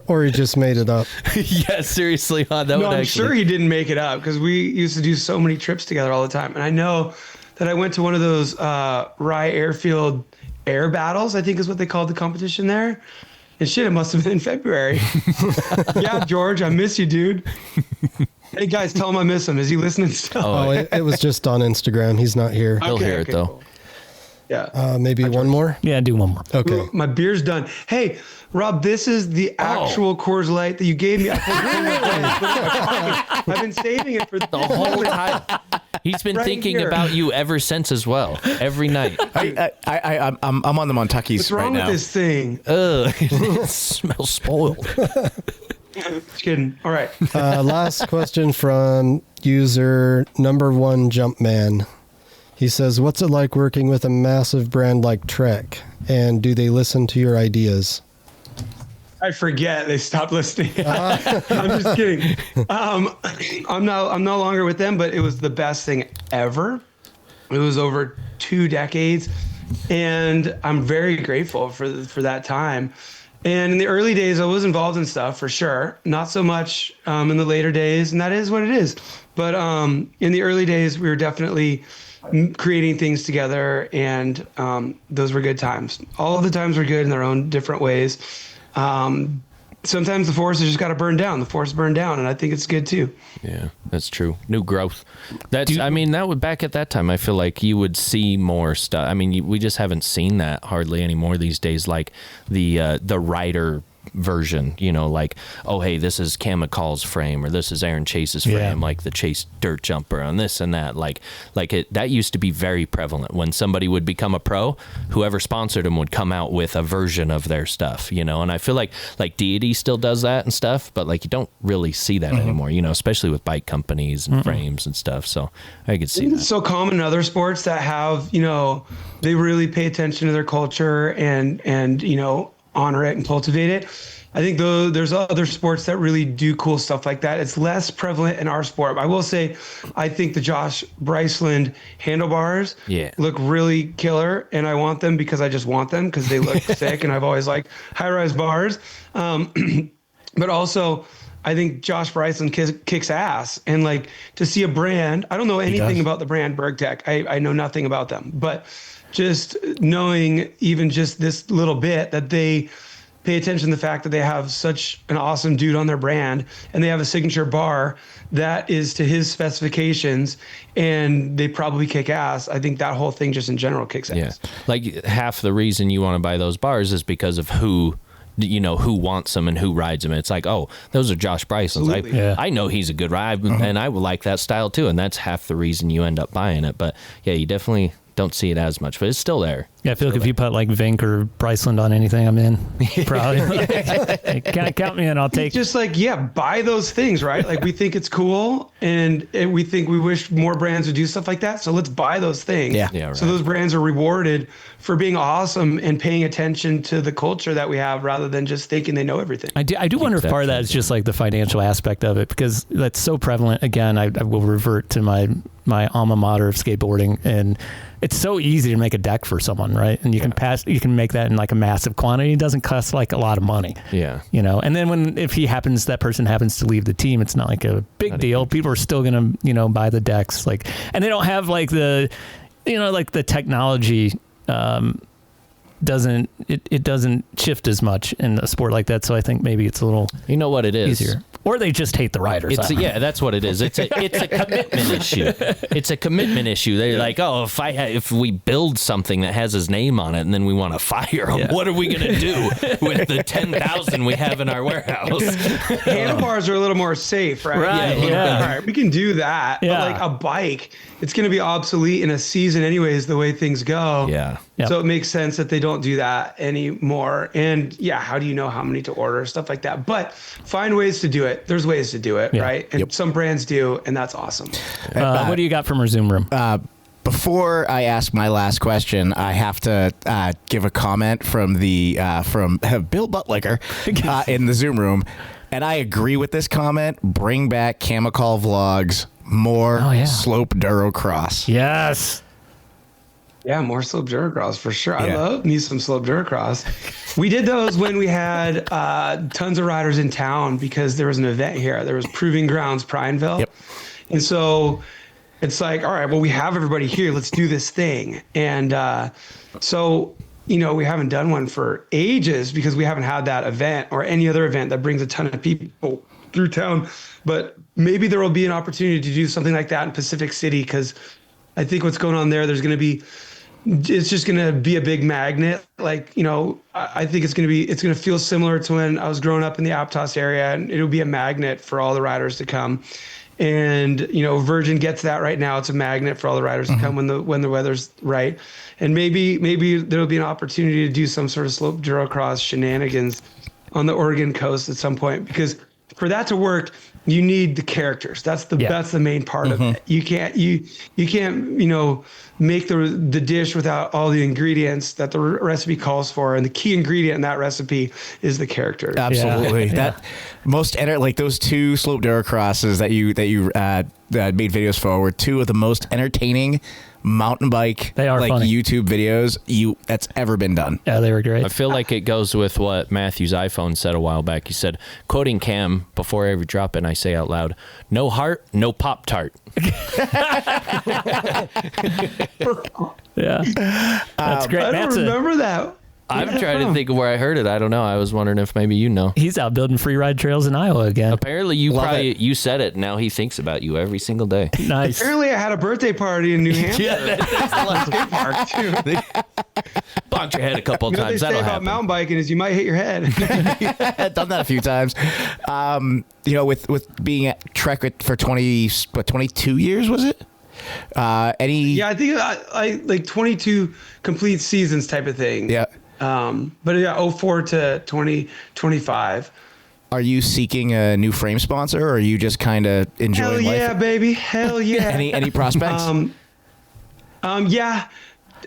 [SPEAKER 9] Or he just made it up.
[SPEAKER 8] Yeah, seriously, that
[SPEAKER 3] No,
[SPEAKER 8] would
[SPEAKER 3] I'm
[SPEAKER 8] actually.
[SPEAKER 3] sure he didn't make it up because we used to do so many trips together all the time. And I know that I went to one of those Rye Airfield air battles, I think is what they called the competition there. And shit, it must have been in February. Yeah, George, I miss you, dude. Hey, guys, tell him I miss him. Is he listening still?
[SPEAKER 9] Oh, it was just on Instagram. He's not here.
[SPEAKER 8] He'll hear it though.
[SPEAKER 3] cool. Yeah.
[SPEAKER 9] Maybe one more?
[SPEAKER 7] Yeah, do one more.
[SPEAKER 9] Okay.
[SPEAKER 3] My beer's done. Hey, Rob, this is the actual Coors Light that you gave me. I I've been saving it for
[SPEAKER 8] The whole time. He's been
[SPEAKER 3] Right
[SPEAKER 8] thinking
[SPEAKER 3] here.
[SPEAKER 8] about you ever since as well. Every night.
[SPEAKER 1] I'm on the Montuckies
[SPEAKER 3] What's
[SPEAKER 1] right
[SPEAKER 3] wrong with
[SPEAKER 1] now.
[SPEAKER 3] this thing?
[SPEAKER 8] Ugh, it smells spoiled.
[SPEAKER 3] Just kidding. All right.
[SPEAKER 9] Last question from user #1 Jumpman. He says, what's it like working with a massive brand like Trek? And do they listen to your ideas?
[SPEAKER 3] I forget. They stopped listening. I'm just kidding. I'm no longer with them, but it was the best thing ever. It was over 2 decades, and I'm very grateful for that time. And in the early days, I was involved in stuff for sure. Not so much in the later days, and that is what it is. But in the early days, we were definitely creating things together, and those were good times. All of the times were good in their own different ways. Sometimes the forest has just got to burn down. The forest burned down, and I think it's good too.
[SPEAKER 8] Yeah, that's true. New growth. That would back at that time. I feel like you would see more stuff. I mean, we just haven't seen that hardly anymore these days. Like the rider version, like, oh hey, this is Cam McCaul's frame, or this is Aaron Chase's frame, like the Chase dirt jumper on this and that. Like that used to be very prevalent. When somebody would become a pro, whoever sponsored them would come out with a version of their stuff, and I feel like Deity still does that and stuff, but like you don't really see that anymore, especially with bike companies and frames and stuff. So I could see that.
[SPEAKER 3] It's so common in other sports that have, they really pay attention to their culture and honor it and cultivate it. I think though there's other sports that really do cool stuff like that. It's less prevalent in our sport. I will say, I think the Josh Bryceland handlebars look really killer, and I want them because I just want them because they look sick, and I've always liked high-rise bars. but also I think Josh Bryceland kicks ass. And like to see a brand, I don't know anything about the brand BergTech. I know nothing about them, but just knowing even just this little bit that they pay attention to the fact that they have such an awesome dude on their brand and they have a signature bar that is to his specifications and they probably kick ass. I think that whole thing just in general kicks ass.
[SPEAKER 8] Yeah. Like half the reason you want to buy those bars is because of who wants them and who rides them. It's like, oh, those are Josh Bryceland's. I know he's a good ride and I would like that style too. And that's half the reason you end up buying it. But yeah, you definitely don't see it as much, but it's still there.
[SPEAKER 7] Yeah, I feel like if you put like Vink or Bryceland on anything, I'm in. Probably. Count me in. I'll take.
[SPEAKER 3] Just like, buy those things, right? Like we think it's cool, and we think we wish more brands would do stuff like that. So let's buy those things.
[SPEAKER 1] Yeah.
[SPEAKER 8] Right.
[SPEAKER 3] So those brands are rewarded for being awesome and paying attention to the culture that we have, rather than just thinking they know everything.
[SPEAKER 7] I do wonder if part of that is just like the financial aspect of it, because that's so prevalent. Again, I will revert to my alma mater of skateboarding, and it's so easy to make a deck for someone, right? And you can make that in like a massive quantity. It doesn't cost like a lot of money.
[SPEAKER 8] Yeah.
[SPEAKER 7] And then if that person happens to leave the team, it's not like a big deal. People are still going to, buy the decks. And they don't have like the technology, doesn't shift as much in a sport like that. So I think maybe it's a little,
[SPEAKER 8] you know what it is,
[SPEAKER 7] easier. Or they just hate the riders.
[SPEAKER 8] That's what it is. It's a commitment issue. It's a commitment issue. They're like, oh, if we build something that has his name on it and then we want to fire him, what are we going to do with the 10,000 we have in our warehouse?
[SPEAKER 3] Handlebars are a little more safe, right?
[SPEAKER 7] Right. Yeah.
[SPEAKER 3] All right, we can do that.
[SPEAKER 7] Yeah.
[SPEAKER 3] But like a bike, it's going to be obsolete in a season anyways, the way things go.
[SPEAKER 8] Yeah.
[SPEAKER 7] Yep.
[SPEAKER 3] So it makes sense that they don't do that anymore. And how do you know how many to order, stuff like that? But find ways to do it. There's ways to do it, right? And some brands do, and that's awesome.
[SPEAKER 7] What do you got from our Zoom room?
[SPEAKER 1] Before I ask my last question, I have to give a comment from from Bill Buttlicker in the Zoom room, and I agree with this comment. Bring back Cam McCaul vlogs, more slope Durocross.
[SPEAKER 7] Yes.
[SPEAKER 3] Yeah, more slope Durocross for sure. I love me some slope Durocross. We did those when we had tons of riders in town because there was an event here. There was Proving Grounds Prineville. Yep. And so it's like, all right, well, we have everybody here. Let's do this thing. And so, we haven't done one for ages because we haven't had that event or any other event that brings a ton of people through town. But maybe there will be an opportunity to do something like that in Pacific City, because I think what's going on there, it's just going to be a big magnet. Like, I think it's going to feel similar to when I was growing up in the Aptos area, and it'll be a magnet for all the riders to come. And, Virgin gets that right now. It's a magnet for all the riders to come when the weather's right. And maybe there'll be an opportunity to do some sort of slope Durocross shenanigans on the Oregon coast at some point, because for that to work, you need the characters. That's the main part of it. You can't make the dish without all the ingredients that the recipe calls for, and the key ingredient in that recipe is the character.
[SPEAKER 1] Absolutely. That like those two slope Durocrosses that you made videos for were two of the most entertaining mountain bike
[SPEAKER 7] funny.
[SPEAKER 1] YouTube videos that's ever been done.
[SPEAKER 7] Yeah, they were great.
[SPEAKER 8] I feel like it goes with what Matthew's iPhone said a while back. He said, quoting Cam before I ever drop it, and I say out loud, "No heart, no Pop-Tart."
[SPEAKER 7] Yeah, that's great.
[SPEAKER 3] I don't remember that.
[SPEAKER 8] I'm trying to think of where I heard it. I don't know. I was wondering if maybe you know.
[SPEAKER 7] He's out building Freeride trails in Iowa again.
[SPEAKER 8] Apparently you said it. Now he thinks about you every single day.
[SPEAKER 7] Nice.
[SPEAKER 3] Apparently I had a birthday party in New Hampshire.
[SPEAKER 8] That's a lot of skate park too. Bonked your head a couple of times.
[SPEAKER 3] What they say
[SPEAKER 8] That'll
[SPEAKER 3] about
[SPEAKER 8] happen.
[SPEAKER 3] mountain biking is you might hit your head.
[SPEAKER 1] I've done that a few times. With being at Trek for 22 years, was it?
[SPEAKER 3] I think I like 22 complete seasons type of thing.
[SPEAKER 1] Yeah.
[SPEAKER 3] But 04 to 2025.
[SPEAKER 1] Are you seeking a new frame sponsor, or are you just kind of enjoying life?
[SPEAKER 3] Hell yeah, baby. Hell yeah.
[SPEAKER 1] Any prospects?
[SPEAKER 3] Yeah.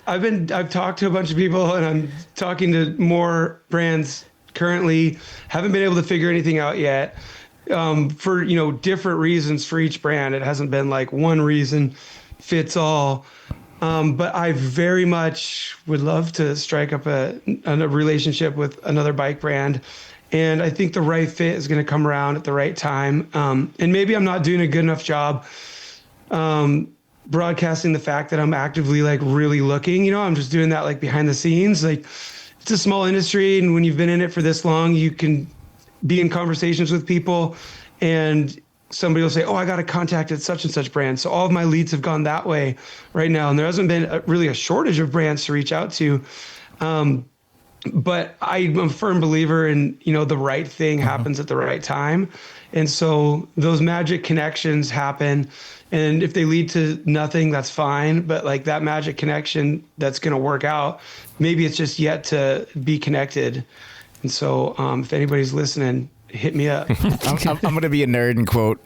[SPEAKER 3] I've talked to a bunch of people, and I'm talking to more brands currently. Haven't been able to figure anything out yet. For different reasons for each brand. It hasn't been like one reason fits all. But I very much would love to strike up a relationship with another bike brand And I think the right fit is going to come around at the right time. And maybe I'm not doing a good enough job broadcasting the fact that I'm actively like really looking, I'm just doing that like behind the scenes. Like it's a small industry. And when you've been in it for this long, you can be in conversations with people and somebody will say, oh, I got a contact at such and such brand. So all of my leads have gone that way right now. And there hasn't been really a shortage of brands to reach out to. But I'm a firm believer in, the right thing happens at the right time. And so those magic connections happen. And if they lead to nothing, that's fine. But like that magic connection that's going to work out, maybe it's just yet to be connected. And so if anybody's listening, hit me up.
[SPEAKER 1] I'm going to be a nerd and quote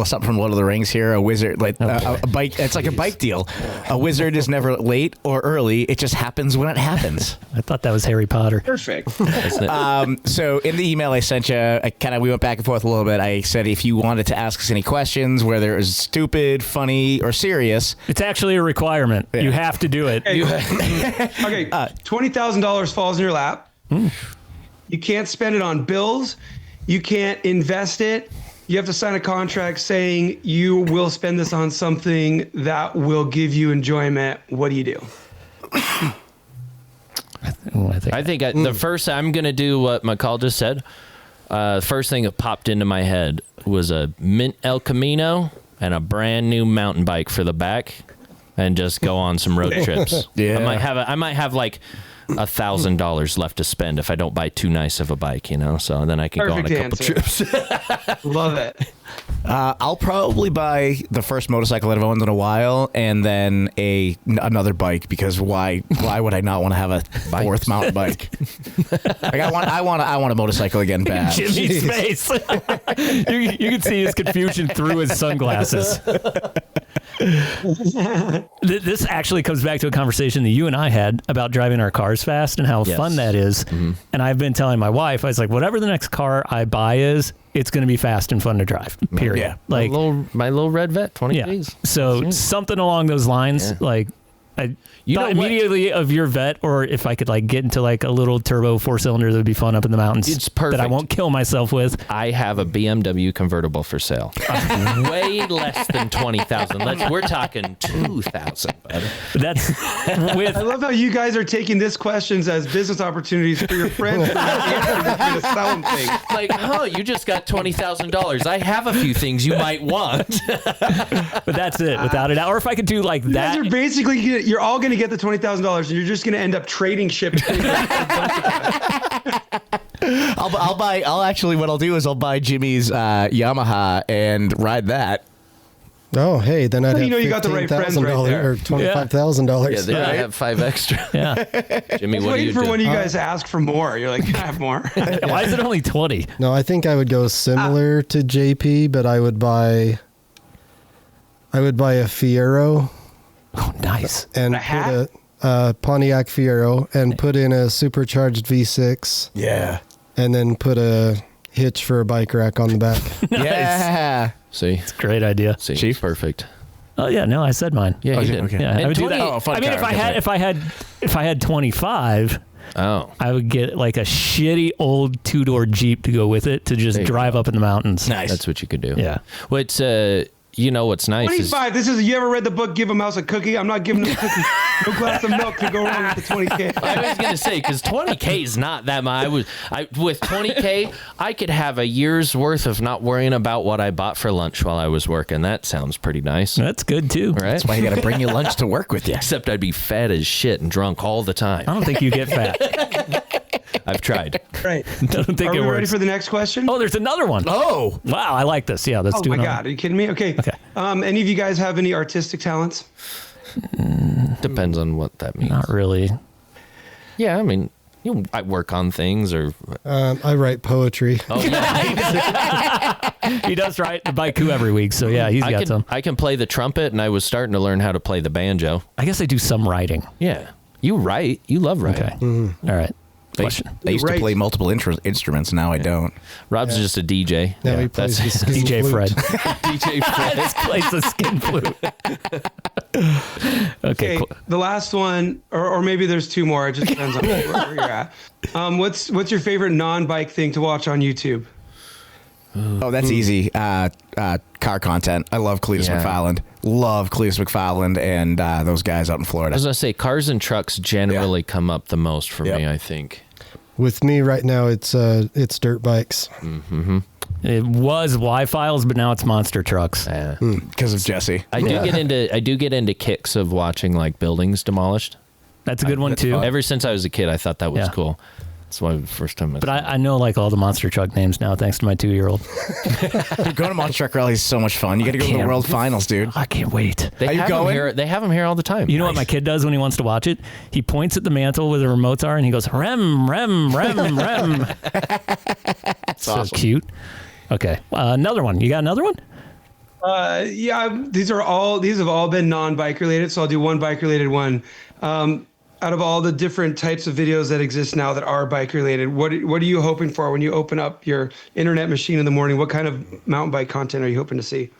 [SPEAKER 1] something from Lord of the Rings here. A wizard, like a bike. It's like a bike deal. A wizard is never late or early. It just happens when it happens.
[SPEAKER 7] I thought that was Harry Potter.
[SPEAKER 3] Perfect.
[SPEAKER 1] So in the email I sent you, we went back and forth a little bit. I said if you wanted to ask us any questions, whether it was stupid, funny, or serious.
[SPEAKER 7] It's actually a requirement. Yeah. You have to do it.
[SPEAKER 3] Okay, $20,000 falls in your lap. You can't spend it on bills. You can't invest it. You have to sign a contract saying you will spend this on something that will give you enjoyment. What do you do?
[SPEAKER 8] I think the first, I'm going to do what McCaul just said. First thing that popped into my head was a mint El Camino and a brand new mountain bike for the back and just go on some road trips. Yeah. I might have like $1,000 left to spend if I don't buy too nice of a bike, so then I can go on a couple trips.
[SPEAKER 3] Love it.
[SPEAKER 1] I'll probably buy the first motorcycle that I've owned in a while and then another bike because why would I not want to have a fourth mountain bike? Like I want a motorcycle again bad.
[SPEAKER 7] Jimmy's face. you can see his confusion through his sunglasses. This actually comes back to a conversation that you and I had about driving our cars fast and how fun that is. Mm-hmm. And I've been telling my wife, I was like, whatever the next car I buy is, it's going to be fast and fun to drive. Period.
[SPEAKER 8] Yeah.
[SPEAKER 7] Like
[SPEAKER 8] my little red vet, 20
[SPEAKER 7] Gs. So something along those lines, like I thought immediately of your vet, or if I could like get into like a little turbo 4-cylinder that would be fun up in the mountains.
[SPEAKER 8] It's perfect.
[SPEAKER 7] That I won't kill myself with.
[SPEAKER 8] I have a BMW convertible for sale. Way less than 20,000. We're talking 2,000.
[SPEAKER 7] That's with.
[SPEAKER 3] I love how you guys are taking this questions as business opportunities for your friends.
[SPEAKER 8] Like, you just got $20,000. I have a few things you might want.
[SPEAKER 7] But that's it, without it. Or if I could do like that.
[SPEAKER 3] You guys are basically, you're all going to get the $20,000 and you're just going to end up trading ship.
[SPEAKER 1] I'll actually, what I'll do is I'll buy Jimmy's Yamaha and ride that.
[SPEAKER 9] Oh, hey, then I'd have
[SPEAKER 3] you got the right friends right there.
[SPEAKER 9] Or $25,000.
[SPEAKER 8] Yeah, then I have 5 extra.
[SPEAKER 7] Yeah.
[SPEAKER 8] Jimmy, what do you do?
[SPEAKER 3] When you guys ask for more. You're like, can I have more?
[SPEAKER 7] Why is it only 20?
[SPEAKER 9] No, I think I would go similar to JP, but I would buy a Fiero.
[SPEAKER 7] Oh, nice.
[SPEAKER 9] And put a Pontiac Fiero and put in a supercharged V6.
[SPEAKER 1] Yeah.
[SPEAKER 9] And then put a hitch for a bike rack on the back.
[SPEAKER 7] Nice.
[SPEAKER 1] Yeah.
[SPEAKER 8] See?
[SPEAKER 7] It's a great idea.
[SPEAKER 8] See?
[SPEAKER 1] Chief?
[SPEAKER 8] Perfect.
[SPEAKER 7] Oh, yeah, no, I said mine.
[SPEAKER 8] Yeah, you did.
[SPEAKER 1] Okay.
[SPEAKER 7] Yeah, I would do that.
[SPEAKER 1] fun
[SPEAKER 7] I mean,
[SPEAKER 1] car.
[SPEAKER 7] if I had 25, I would get like a shitty old 2-door Jeep to go with it to just drive up in the mountains.
[SPEAKER 1] Nice.
[SPEAKER 8] That's what you could do.
[SPEAKER 7] Yeah.
[SPEAKER 8] Well, it's what's nice
[SPEAKER 3] 25. You ever read the book Give a Mouse a Cookie? I'm not giving them a cookie. No glass of milk to go wrong with the 20K.
[SPEAKER 8] I was gonna say because 20K is not that much. With 20K, I could have a year's worth of not worrying about what I bought for lunch while I was working. That sounds pretty nice.
[SPEAKER 7] That's good too.
[SPEAKER 8] Right?
[SPEAKER 1] That's why you got to bring your lunch to work with you.
[SPEAKER 8] Except I'd be fat as shit and drunk all the time.
[SPEAKER 7] I don't think you get fat.
[SPEAKER 8] I've tried.
[SPEAKER 3] Right.
[SPEAKER 7] I don't think
[SPEAKER 3] Are
[SPEAKER 7] it
[SPEAKER 3] we
[SPEAKER 7] works.
[SPEAKER 3] ready for the next question?
[SPEAKER 7] Oh, there's another one.
[SPEAKER 1] Oh.
[SPEAKER 7] Wow, I like this. Yeah, let's do it.
[SPEAKER 3] Oh my God, are you kidding me? Okay. Any of you guys have any artistic talents?
[SPEAKER 8] Depends on what that means.
[SPEAKER 7] Not really.
[SPEAKER 8] Yeah, I mean, I work on things or.
[SPEAKER 9] I write poetry.
[SPEAKER 8] Oh yeah.
[SPEAKER 7] He does write the baiku every week, so yeah, he's got some.
[SPEAKER 8] I can play the trumpet, and I was starting to learn how to play the banjo.
[SPEAKER 7] I guess I do some writing.
[SPEAKER 8] Yeah, you write. You love writing.
[SPEAKER 7] Okay. Mm-hmm. All right. question.
[SPEAKER 1] I used to
[SPEAKER 3] Right.
[SPEAKER 1] play multiple instruments. Now I don't.
[SPEAKER 8] Rob's just a DJ.
[SPEAKER 9] Now he plays the skin
[SPEAKER 7] DJ
[SPEAKER 9] flute.
[SPEAKER 7] Fred.
[SPEAKER 8] DJ Fred.
[SPEAKER 7] This plays the skin flute. Okay,
[SPEAKER 3] Okay,
[SPEAKER 7] cool.
[SPEAKER 3] the last one, or maybe there's two more. It just depends on where you're at. What's your favorite non-bike thing to watch on YouTube?
[SPEAKER 1] Oh, that's easy. Car content. I love Cletus
[SPEAKER 8] Yeah.
[SPEAKER 1] McFarland. Love Cletus McFarland and those guys out in
[SPEAKER 8] I
[SPEAKER 1] Florida.
[SPEAKER 8] was gonna say cars and trucks generally come up the most for me. I think.
[SPEAKER 9] With me right now, it's dirt bikes.
[SPEAKER 7] It was Y-Files, but now it's monster trucks.
[SPEAKER 1] Because of Jesse.
[SPEAKER 8] I do get into kicks of watching like buildings demolished.
[SPEAKER 7] That's a good one too.
[SPEAKER 8] Ever since I was a kid, I thought that was
[SPEAKER 7] Yeah.
[SPEAKER 8] cool. That's why the first time.
[SPEAKER 7] But I know like all the monster truck names now, thanks to my 2-year-old.
[SPEAKER 1] Dude, going to Monster Truck Rally is so much fun. You got to go to the
[SPEAKER 7] can't-
[SPEAKER 1] World Finals, dude.
[SPEAKER 7] I can't wait.
[SPEAKER 8] They
[SPEAKER 1] Are you
[SPEAKER 8] have 'em
[SPEAKER 1] going?
[SPEAKER 8] here. They have them here all the time.
[SPEAKER 7] You know what my kid does when he wants to watch it? He points at the mantle where the remotes are and he goes, rem, rem, rem, rem. So
[SPEAKER 1] awesome.
[SPEAKER 7] cute. Okay. Another one. You got another one?
[SPEAKER 3] Yeah, these have all been non-bike related, so I'll do one bike related one. Out of all the different types of videos that exist now that are bike related, what are you hoping for when you open up your internet machine in the morning? What kind of mountain bike content are you hoping to see?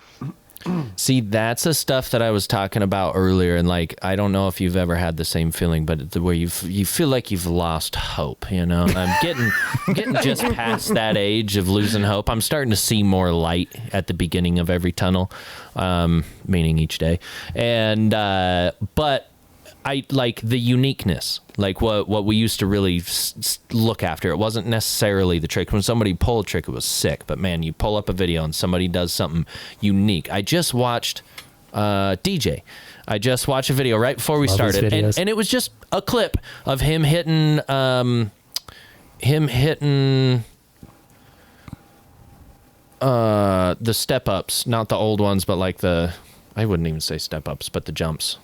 [SPEAKER 8] See, that's the stuff that I was talking about earlier, and like I don't know if you've ever had the same feeling, but where you feel like you've lost hope. You know, I'm getting just past that age of losing hope. I'm starting to see more light at the beginning of every tunnel, meaning each day, and but I like the uniqueness, like what we used to really look after. It wasn't necessarily the trick. When somebody pulled a trick, it was sick. But man, you pull up a video and somebody does something unique. I just watched DJ. I just watched a video right before we
[SPEAKER 7] Love his
[SPEAKER 8] started,
[SPEAKER 7] videos.
[SPEAKER 8] and it was just a clip of him hitting the step ups, not the old ones, but like I wouldn't even say step ups, but the jumps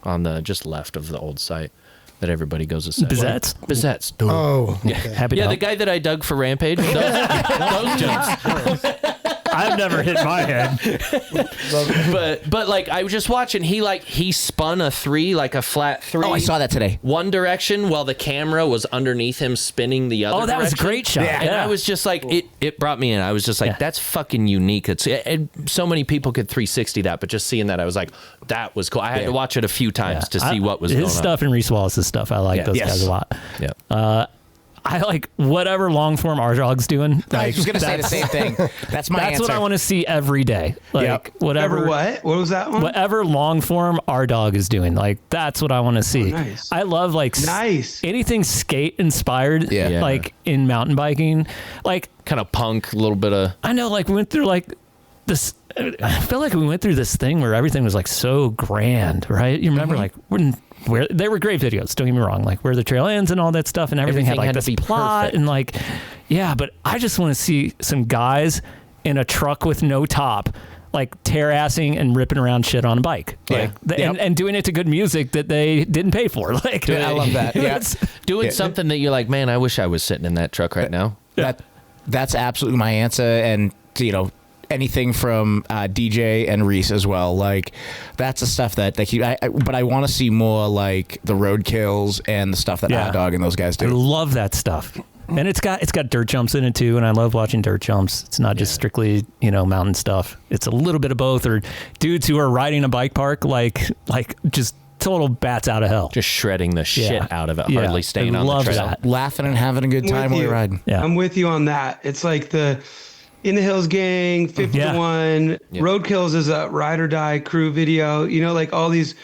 [SPEAKER 8] on the just left of the old site that everybody goes to set. Bizetts.
[SPEAKER 9] Oh, okay.
[SPEAKER 7] Happy to
[SPEAKER 8] Yeah, the
[SPEAKER 7] help.
[SPEAKER 8] guy that I dug for Rampage, those jumps.
[SPEAKER 7] I've never hit my head.
[SPEAKER 8] But like I was just watching, he spun a 3, like a flat 3.
[SPEAKER 1] Oh, I saw that today.
[SPEAKER 8] One direction while the camera was underneath him spinning the other
[SPEAKER 7] Oh, that was a
[SPEAKER 8] direction.
[SPEAKER 7] great shot.
[SPEAKER 8] And I was just like, it brought me in. I was just like,
[SPEAKER 7] Yeah.
[SPEAKER 8] that's fucking unique. So many people could 360 that, but just seeing that, I was like, that was cool. I had to watch it a few times to see what was
[SPEAKER 7] his
[SPEAKER 8] going
[SPEAKER 7] stuff and Reese Wallace's stuff. I like those
[SPEAKER 1] Yes.
[SPEAKER 7] guys a lot.
[SPEAKER 8] on. Yeah.
[SPEAKER 7] I like whatever long form R-Dog's doing.
[SPEAKER 1] I
[SPEAKER 7] Like,
[SPEAKER 1] was going to say the same thing. That's my
[SPEAKER 7] That's
[SPEAKER 1] answer.
[SPEAKER 7] what I want to see every day. Like
[SPEAKER 1] Yep.
[SPEAKER 7] whatever.
[SPEAKER 3] What was that one?
[SPEAKER 7] Whatever long form R-Dog is doing, like that's what I want to see.
[SPEAKER 3] nice.
[SPEAKER 7] I love like
[SPEAKER 3] Nice.
[SPEAKER 7] anything skate inspired.
[SPEAKER 1] Yeah.
[SPEAKER 7] Like in mountain biking, like
[SPEAKER 8] Kind of punk, a little bit of.
[SPEAKER 7] I know, like we went through like this. I feel like we went through this thing where everything was like so grand, right? You remember, like where they were great videos. Don't get me wrong, like where the trail ends and all that stuff, and everything had
[SPEAKER 8] Everything
[SPEAKER 7] like
[SPEAKER 8] had to
[SPEAKER 7] this
[SPEAKER 8] be
[SPEAKER 7] plot
[SPEAKER 8] perfect.
[SPEAKER 7] and like, yeah. But I just want to see some guys in a truck with no top, like tear-assing and ripping around shit on a bike, like and doing it to good music that they didn't pay for. Like,
[SPEAKER 1] I love that. Yeah.
[SPEAKER 8] Doing something that you're like, man, I wish I was sitting in that truck right now.
[SPEAKER 1] That's absolutely my answer. And, you know, anything from DJ and Reese as well. Like, that's the stuff that they keep. But I want to see more like the roadkills and the stuff that Hot Dog and those guys
[SPEAKER 7] I
[SPEAKER 1] do.
[SPEAKER 7] love that stuff. And it's got dirt jumps in it too, and I love watching dirt jumps. It's not just strictly, you know, mountain stuff. It's a little bit of both, or dudes who are riding a bike park like just total bats out of hell.
[SPEAKER 8] Just shredding the shit out of it,
[SPEAKER 7] Yeah.
[SPEAKER 8] hardly staying
[SPEAKER 7] I
[SPEAKER 8] on
[SPEAKER 7] love
[SPEAKER 8] the trail.
[SPEAKER 7] that.
[SPEAKER 1] Laughing and having a good time while you're riding.
[SPEAKER 7] Yeah.
[SPEAKER 3] I'm with you on that. It's like the In the Hills Gang, 50 to 1. Roadkills is a ride or die crew video. You know, like all these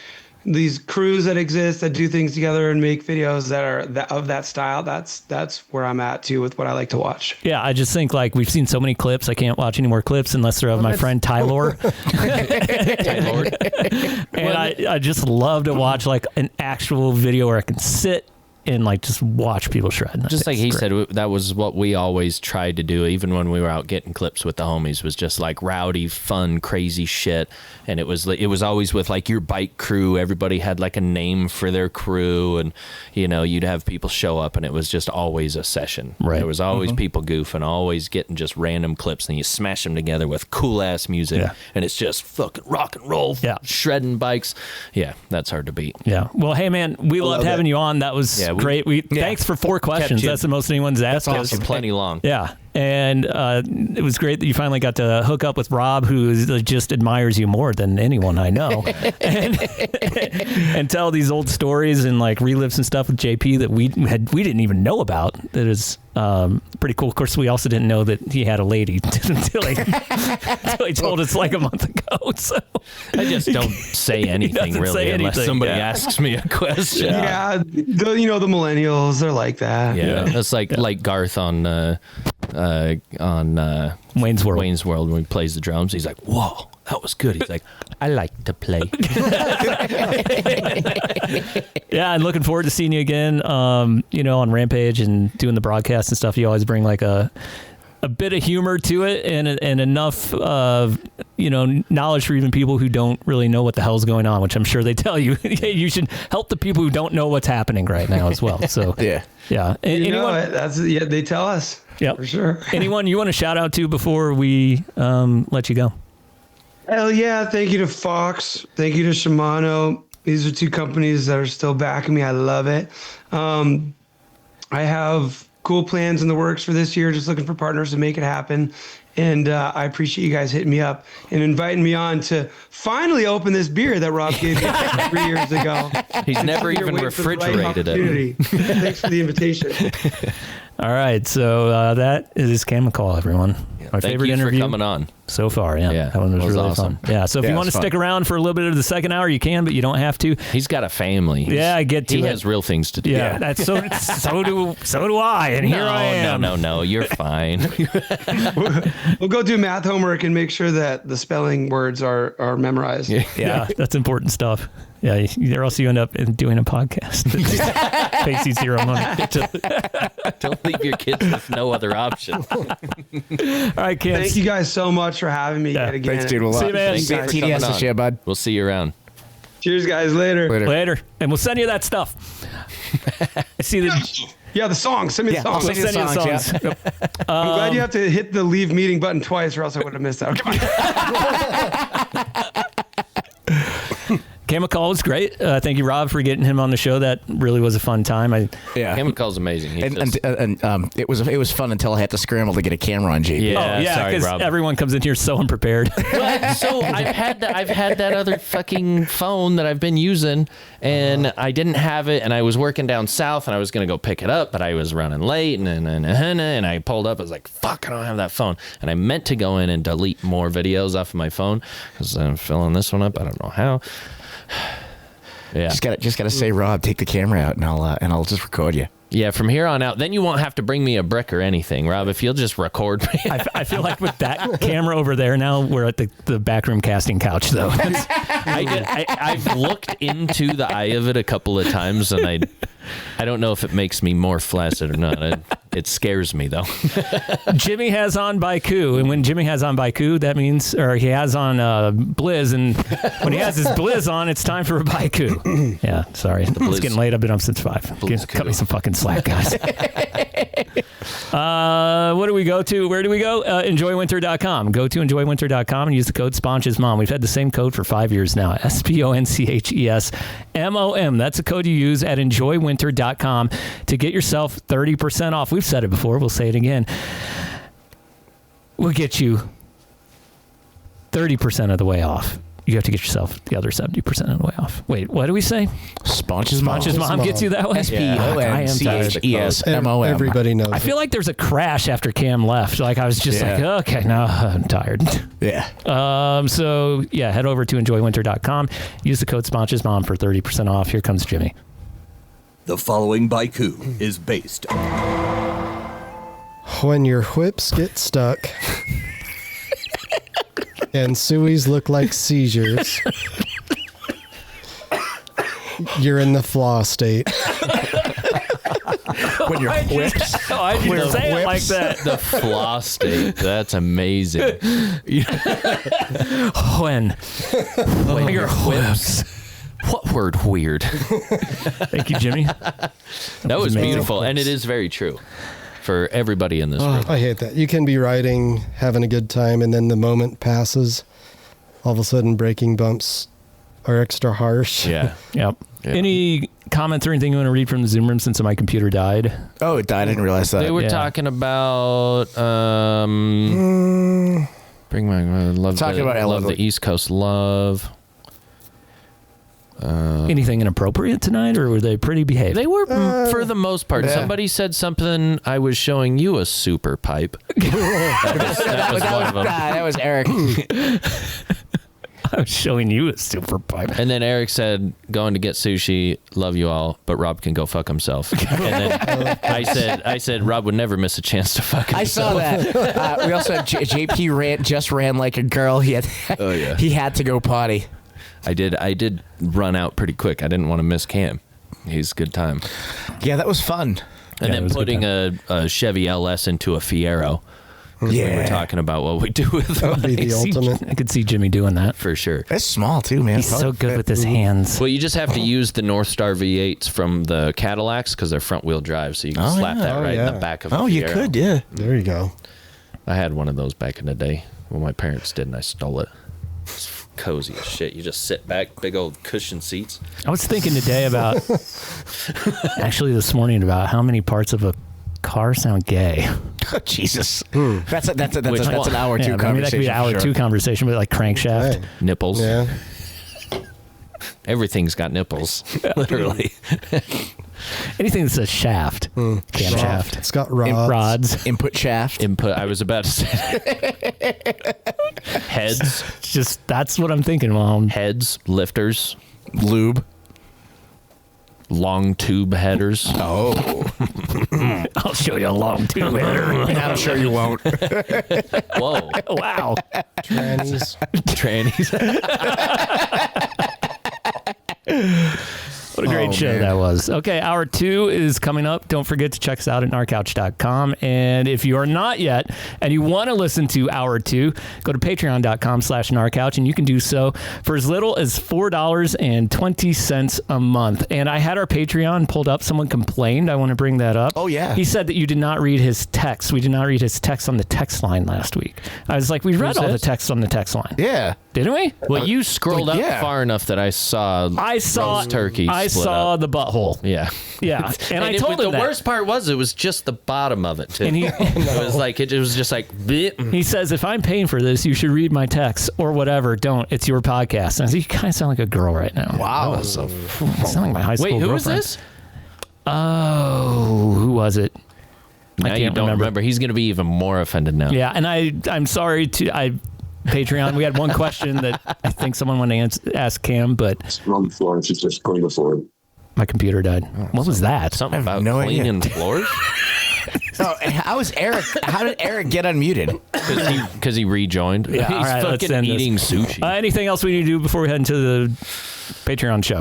[SPEAKER 3] crews that exist that do things together and make videos that are of that style. That's where I'm at too with what I like to watch.
[SPEAKER 7] Yeah, I just think like we've seen so many clips. I can't watch any more clips unless they're of my friend Tylor. And I just love to watch like an actual video where I can sit and like just watch people shred.
[SPEAKER 8] Just like he said, that was what we always tried to do, even when we were out getting clips with the homies, was just like rowdy, fun, crazy shit. And it was always with like your bike crew. Everybody had like a name for their crew, and you know, you'd have people show up, and it was just always a session.
[SPEAKER 7] Right.
[SPEAKER 8] There was always people goofing, always getting just random clips, and you smash them together with cool ass music, and it's just fucking rock and roll, shredding bikes. Yeah, that's hard to beat.
[SPEAKER 7] Yeah. Well, hey man, we loved having you on. That was great. Thanks for 4 questions. That's the most anyone's asked.
[SPEAKER 8] That's awesome. Plenty long.
[SPEAKER 7] Yeah. And it was great that you finally got to hook up with Rob, who just admires you more than anyone I know, and tell these old stories and like relive some stuff with JP that we didn't even know about. That is pretty cool. Of course, we also didn't know that he had a lady until he told us like a month ago. So
[SPEAKER 8] I just don't say anything really unless somebody asks me a question.
[SPEAKER 3] Yeah, the millennials, they're like that.
[SPEAKER 8] Yeah, that's like Garth on
[SPEAKER 7] Wayne's World.
[SPEAKER 8] Wayne's World, when he plays the drums, he's like, "Whoa, that was good." He's like, "I like to play."
[SPEAKER 7] Yeah, and looking forward to seeing you again. On Rampage and doing the broadcast and stuff. You always bring like a bit of humor to it, and enough of knowledge for even people who don't really know what the hell's going on. Which I'm sure they tell you. You should help the people who don't know what's happening right now as well. So yeah.
[SPEAKER 3] They tell us.
[SPEAKER 7] Yeah,
[SPEAKER 3] for sure.
[SPEAKER 7] Anyone you want to shout out to before we let you go?
[SPEAKER 3] Hell yeah. Thank you to Fox. Thank you to Shimano. These are 2 companies that are still backing me. I love it. I have cool plans in the works for this year, just looking for partners to make it happen. And I appreciate you guys hitting me up and inviting me on to finally open this beer that Rob gave me 3 years ago.
[SPEAKER 8] He's never even refrigerated it.
[SPEAKER 3] Thanks for the invitation.
[SPEAKER 7] All right, so that is Cam McCaul, everyone. My favorite interview
[SPEAKER 8] for coming on
[SPEAKER 7] so far. Yeah, that one was really
[SPEAKER 8] awesome.
[SPEAKER 7] fun. Yeah, so if you want to stick around for a little bit of the second hour, you can, but you don't have to.
[SPEAKER 8] He's got a family.
[SPEAKER 7] I get to
[SPEAKER 8] He
[SPEAKER 7] it.
[SPEAKER 8] has real things to do.
[SPEAKER 7] Yeah, that's so do I, and here I am.
[SPEAKER 8] No, you're fine.
[SPEAKER 3] We'll go do math homework and make sure that the spelling words are memorized.
[SPEAKER 7] Yeah, that's important stuff. Yeah, or else you end up doing a podcast. Pays you zero money.
[SPEAKER 8] Don't leave your kids with no other option.
[SPEAKER 7] All right, kids.
[SPEAKER 3] Thank you guys so much for having me yet again.
[SPEAKER 1] Thanks, dude. We'll
[SPEAKER 7] see you, man.
[SPEAKER 1] TDS this year, bud.
[SPEAKER 8] We'll see you around.
[SPEAKER 3] Cheers, guys. Later.
[SPEAKER 7] And we'll send you that stuff. See the.
[SPEAKER 3] Yeah, the songs. Send me the songs.
[SPEAKER 7] I'll send you the songs.
[SPEAKER 3] Yeah. I'm glad you have to hit the leave meeting button twice, or else I would have missed out.
[SPEAKER 7] Cam McCaul was great. Thank you, Rob, for getting him on the show. That really was a fun time.
[SPEAKER 8] Cam McCaul's amazing.
[SPEAKER 1] And it was fun until I had to scramble to get a camera on JP.
[SPEAKER 7] Yeah, because everyone comes in here so unprepared.
[SPEAKER 8] So I've had that other fucking phone that I've been using, and I didn't have it, and I was working down south, and I was gonna go pick it up, but I was running late, and I pulled up. I was like, "Fuck, I don't have that phone," and I meant to go in and delete more videos off of my phone because I'm filling this one up. I don't know how. Yeah,
[SPEAKER 1] just gotta say, Rob, take the camera out, and I'll just record you.
[SPEAKER 8] Yeah, from here on out, then you won't have to bring me a brick or anything, Rob, if you'll just record me.
[SPEAKER 7] I feel like with that camera over there now, we're at the backroom casting couch, though.
[SPEAKER 8] I've looked into the eye of it a couple of times, and I don't know if it makes me more flaccid or not. It scares me, though.
[SPEAKER 7] Jimmy has on Baiku, and when Jimmy has on Baiku, that means, or he has on Blizz, and when he has his Blizz on, it's time for a Baiku. Yeah, sorry. It's getting late. I've been up since 5. Cut me some fucking slack, guys. What do we go to? Where do we go? Enjoywinter.com. Go to enjoywinter.com and use the code SponchesMom. We've had the same code for 5 years now. SponchesMom. That's the code you use at enjoywinter.com to get yourself 30% off. We've said it before. We'll say it again. We'll get you 30% of the way off. You have to get yourself the other 70% of the way off. Wait, what do we say?
[SPEAKER 1] Sponch's Mom
[SPEAKER 7] gets you that way?
[SPEAKER 1] SponchesMom.
[SPEAKER 9] Everybody knows.
[SPEAKER 7] I feel like there's a crash after Cam left. Like I was just like, okay, now I'm tired.
[SPEAKER 1] Yeah.
[SPEAKER 7] So yeah, head over to enjoywinter.com. Use the code SponchesMom for 30% off. Here comes Jimmy.
[SPEAKER 10] The following Baiku is based
[SPEAKER 9] when your Hwhips get stuck and sueys look like seizures, you're in the flaw state.
[SPEAKER 1] When your Hwhips,
[SPEAKER 7] I didn't say it like that.
[SPEAKER 8] The flaw state. That's amazing.
[SPEAKER 7] When your Hwhips.
[SPEAKER 8] What word weird?
[SPEAKER 7] Thank you, Jimmy.
[SPEAKER 8] That was beautiful, and it is very true for everybody in this room.
[SPEAKER 9] I hate that. You can be riding, having a good time, and then the moment passes. All of a sudden, braking bumps are extra harsh.
[SPEAKER 8] Yeah.
[SPEAKER 7] Yep. Any comments or anything you want to read from the Zoom room since my computer died?
[SPEAKER 1] Oh, it died. I didn't realize that.
[SPEAKER 8] They were talking about bring my love.
[SPEAKER 1] Talking about
[SPEAKER 8] love the East Coast love.
[SPEAKER 7] Anything inappropriate tonight, or were they pretty behaved?
[SPEAKER 8] They were, for the most part. Yeah. Somebody said something. I was showing you a super pipe.
[SPEAKER 1] That was Eric.
[SPEAKER 7] I was showing you a super pipe.
[SPEAKER 8] And then Eric said, going to get sushi, love you all, but Rob can go fuck himself. And then I said, Rob would never miss a chance to fuck himself.
[SPEAKER 1] I saw that. We also had JP just ran like a girl. He had to go potty.
[SPEAKER 8] I did run out pretty quick. I didn't want to miss Cam. He's a good time.
[SPEAKER 1] Yeah, that was fun.
[SPEAKER 8] And then putting a Chevy LS into a Fiero.
[SPEAKER 1] Yeah,
[SPEAKER 8] we were talking about what we do with
[SPEAKER 9] that would be the ultimate.
[SPEAKER 7] I could see Jimmy doing that
[SPEAKER 8] for sure.
[SPEAKER 1] It's small too, man.
[SPEAKER 7] He's so good with his hands.
[SPEAKER 8] Well, you just have to use the North Star V8s from the Cadillacs because they're front wheel drive, so you can slap that in the back of.
[SPEAKER 1] You could, yeah.
[SPEAKER 9] There you go.
[SPEAKER 8] I had one of those back in the day. Well, my parents did, and I stole it. It's cozy as shit. You just sit back, big old cushion seats.
[SPEAKER 7] I was thinking today about, actually this morning, about how many parts of a car sound gay.
[SPEAKER 1] Oh, Jesus. That's an hour or two conversation.
[SPEAKER 7] I mean, that could be an hour or two conversation, but like crankshaft.
[SPEAKER 8] Nipples.
[SPEAKER 9] Yeah.
[SPEAKER 8] Everything's got nipples. Literally.
[SPEAKER 7] Anything that says shaft. Camshaft.
[SPEAKER 9] It's got rods.
[SPEAKER 1] Input shaft.
[SPEAKER 8] I was about to say heads.
[SPEAKER 7] Just, that's what I'm thinking, Mom.
[SPEAKER 8] Heads, lifters,
[SPEAKER 1] lube.
[SPEAKER 8] Long tube headers.
[SPEAKER 1] Oh.
[SPEAKER 7] I'll show you a long tube header.
[SPEAKER 1] I'm sure you won't.
[SPEAKER 8] Whoa.
[SPEAKER 7] Wow.
[SPEAKER 9] Trannies.
[SPEAKER 7] What a great show that was. Okay, hour 2 is coming up. Don't forget to check us out at gnarcouch.com. And if you are not yet and you want to listen to hour 2, go to patreon.com/gnarcouch, and you can do so for as little as $4.20 a month. And I had our Patreon pulled up. Someone complained. I want to bring that up.
[SPEAKER 1] Oh, yeah.
[SPEAKER 7] He said that you did not read his text. We did not read his text on the text line last week. I was like, we read all the text on the text line.
[SPEAKER 1] Yeah.
[SPEAKER 7] Didn't we?
[SPEAKER 8] Well, you scrolled up far enough that I saw roast turkey.
[SPEAKER 7] I saw the butthole.
[SPEAKER 8] Yeah.
[SPEAKER 7] Yeah. And I told him
[SPEAKER 8] the worst part was it was just the bottom of it, too. And it was like, it was just like, bleh.
[SPEAKER 7] He says, if I'm paying for this, you should read my text or whatever. Don't. It's your podcast. And I said, you kind of sound like a girl right now.
[SPEAKER 1] Wow.
[SPEAKER 7] I sound like my high school
[SPEAKER 8] girlfriend. Wait, who is this?
[SPEAKER 7] Oh, who was it?
[SPEAKER 8] Now you don't remember. He's going to be even more offended now.
[SPEAKER 7] Yeah. And I'm sorry to... Patreon. We had one question that I think someone wanted to ask Cam, but
[SPEAKER 11] it's on the floor. She's just cleaning the floor.
[SPEAKER 7] My computer died. What was that?
[SPEAKER 8] Something about cleaning floors?
[SPEAKER 1] How did Eric get unmuted?
[SPEAKER 8] Because he rejoined.
[SPEAKER 7] Yeah,
[SPEAKER 8] He's
[SPEAKER 7] right,
[SPEAKER 8] fucking eating sushi.
[SPEAKER 7] Anything else we need to do before we head into the Patreon show?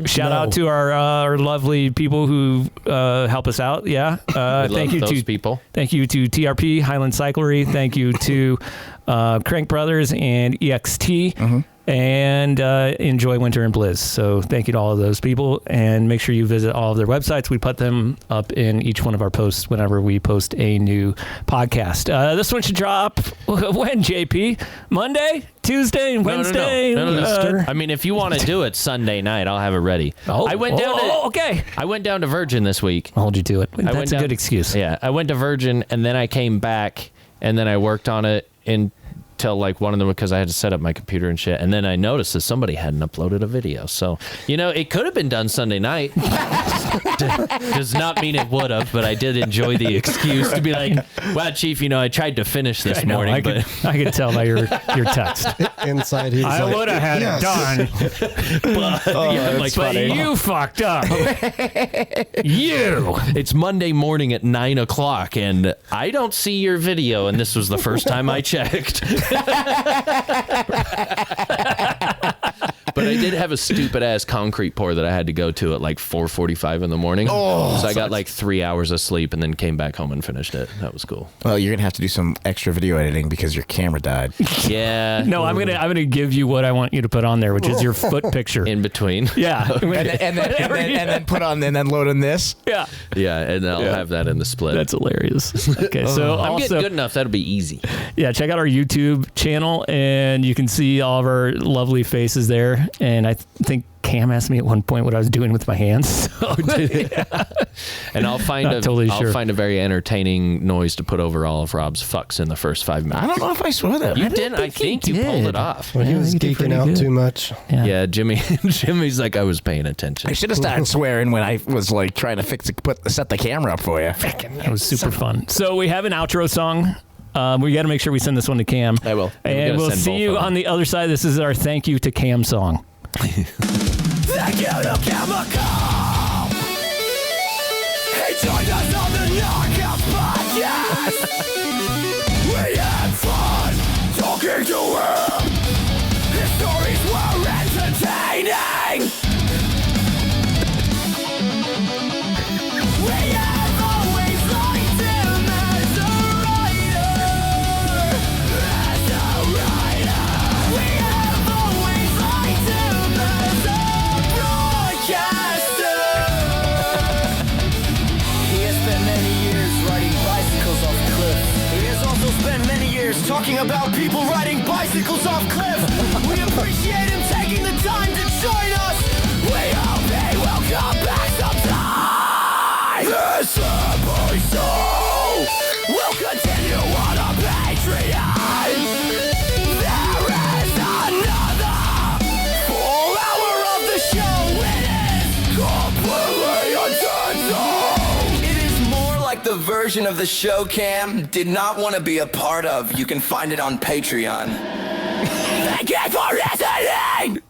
[SPEAKER 7] Shout out to our lovely people who help us out. Yeah.
[SPEAKER 8] Thank you to
[SPEAKER 7] people. Thank you to TRP, Highland Cyclery. Thank you to Crank Brothers and EXT. Mm-hmm. And enjoy Winter and Blizz. So thank you to all of those people, and make sure you visit all of their websites. We put them up in each one of our posts whenever we post a new podcast. This one should drop when, JP? Monday, Tuesday, and Wednesday?
[SPEAKER 8] No. I mean, if you want to do it Sunday night, I'll have it ready. I went down to Virgin this week.
[SPEAKER 7] I'll hold you to it. That's a good excuse.
[SPEAKER 8] Yeah, I went to Virgin, and then I came back, and then I worked on it till like one of them because I had to set up my computer and shit, and then I noticed that somebody hadn't uploaded a video. So it could have been done Sunday night. Does not mean it would have, but I did enjoy the excuse to be like, "Wow, Chief, I tried to finish this morning."
[SPEAKER 7] I could tell by your text.
[SPEAKER 9] Inside, he's
[SPEAKER 7] I would have had it done, but you fucked up.
[SPEAKER 8] It's Monday morning at 9:00, and I don't see your video, and this was the first time I checked. But I did have a stupid ass concrete pour that I had to go to at like 4:45 in the morning. So I got like 3 hours of sleep and then came back home and finished it. That was cool.
[SPEAKER 1] Well, you're gonna have to do some extra video editing because your camera died.
[SPEAKER 8] Yeah.
[SPEAKER 7] No, I'm gonna give you what I want you to put on there, which is your foot picture
[SPEAKER 8] in between.
[SPEAKER 7] Yeah.
[SPEAKER 1] and then put on and then load on this.
[SPEAKER 7] Yeah.
[SPEAKER 8] Yeah, and I'll have that in the split.
[SPEAKER 7] That's hilarious. Okay, so
[SPEAKER 8] I'm getting good enough. That'll be easy.
[SPEAKER 7] Yeah, check out our YouTube channel, and you can see all of our lovely faces there. and I think Cam asked me at one point what I was doing with my hands. So,
[SPEAKER 8] And I'll find I'll find a very entertaining noise to put over all of Rob's fucks in the first 5 minutes.
[SPEAKER 1] I don't know if I saw that.
[SPEAKER 8] You didn't. I think you pulled it off.
[SPEAKER 9] Well, he was geeking out too much.
[SPEAKER 8] Yeah, Jimmy's like, I was paying attention.
[SPEAKER 1] I should have started swearing when I was like trying to set the camera up for you.
[SPEAKER 7] It was super fun. So we have an outro song. We got to make sure we send this one to Cam.
[SPEAKER 8] I will.
[SPEAKER 7] And we'll see you on the other side. This is our thank you to Cam song.
[SPEAKER 5] Thank you to Cam McCaul. He joined us on the Gnar Couch Podcast. We had fun talking to him. His stories were entertaining. We have always liked him as a writer. As a writer. We have always liked him as a broadcaster. He has spent many years riding bicycles off cliffs. He has also spent many years talking about people riding bicycles off cliffs. We appreciate him taking the time to join us. We hope he will come back sometime. This episode will continue on a Patreon. There is another full hour of the show. It is completely intense. It is more like the version of the show Cam did not want to be a part of. You can find it on Patreon. Thank you for listening.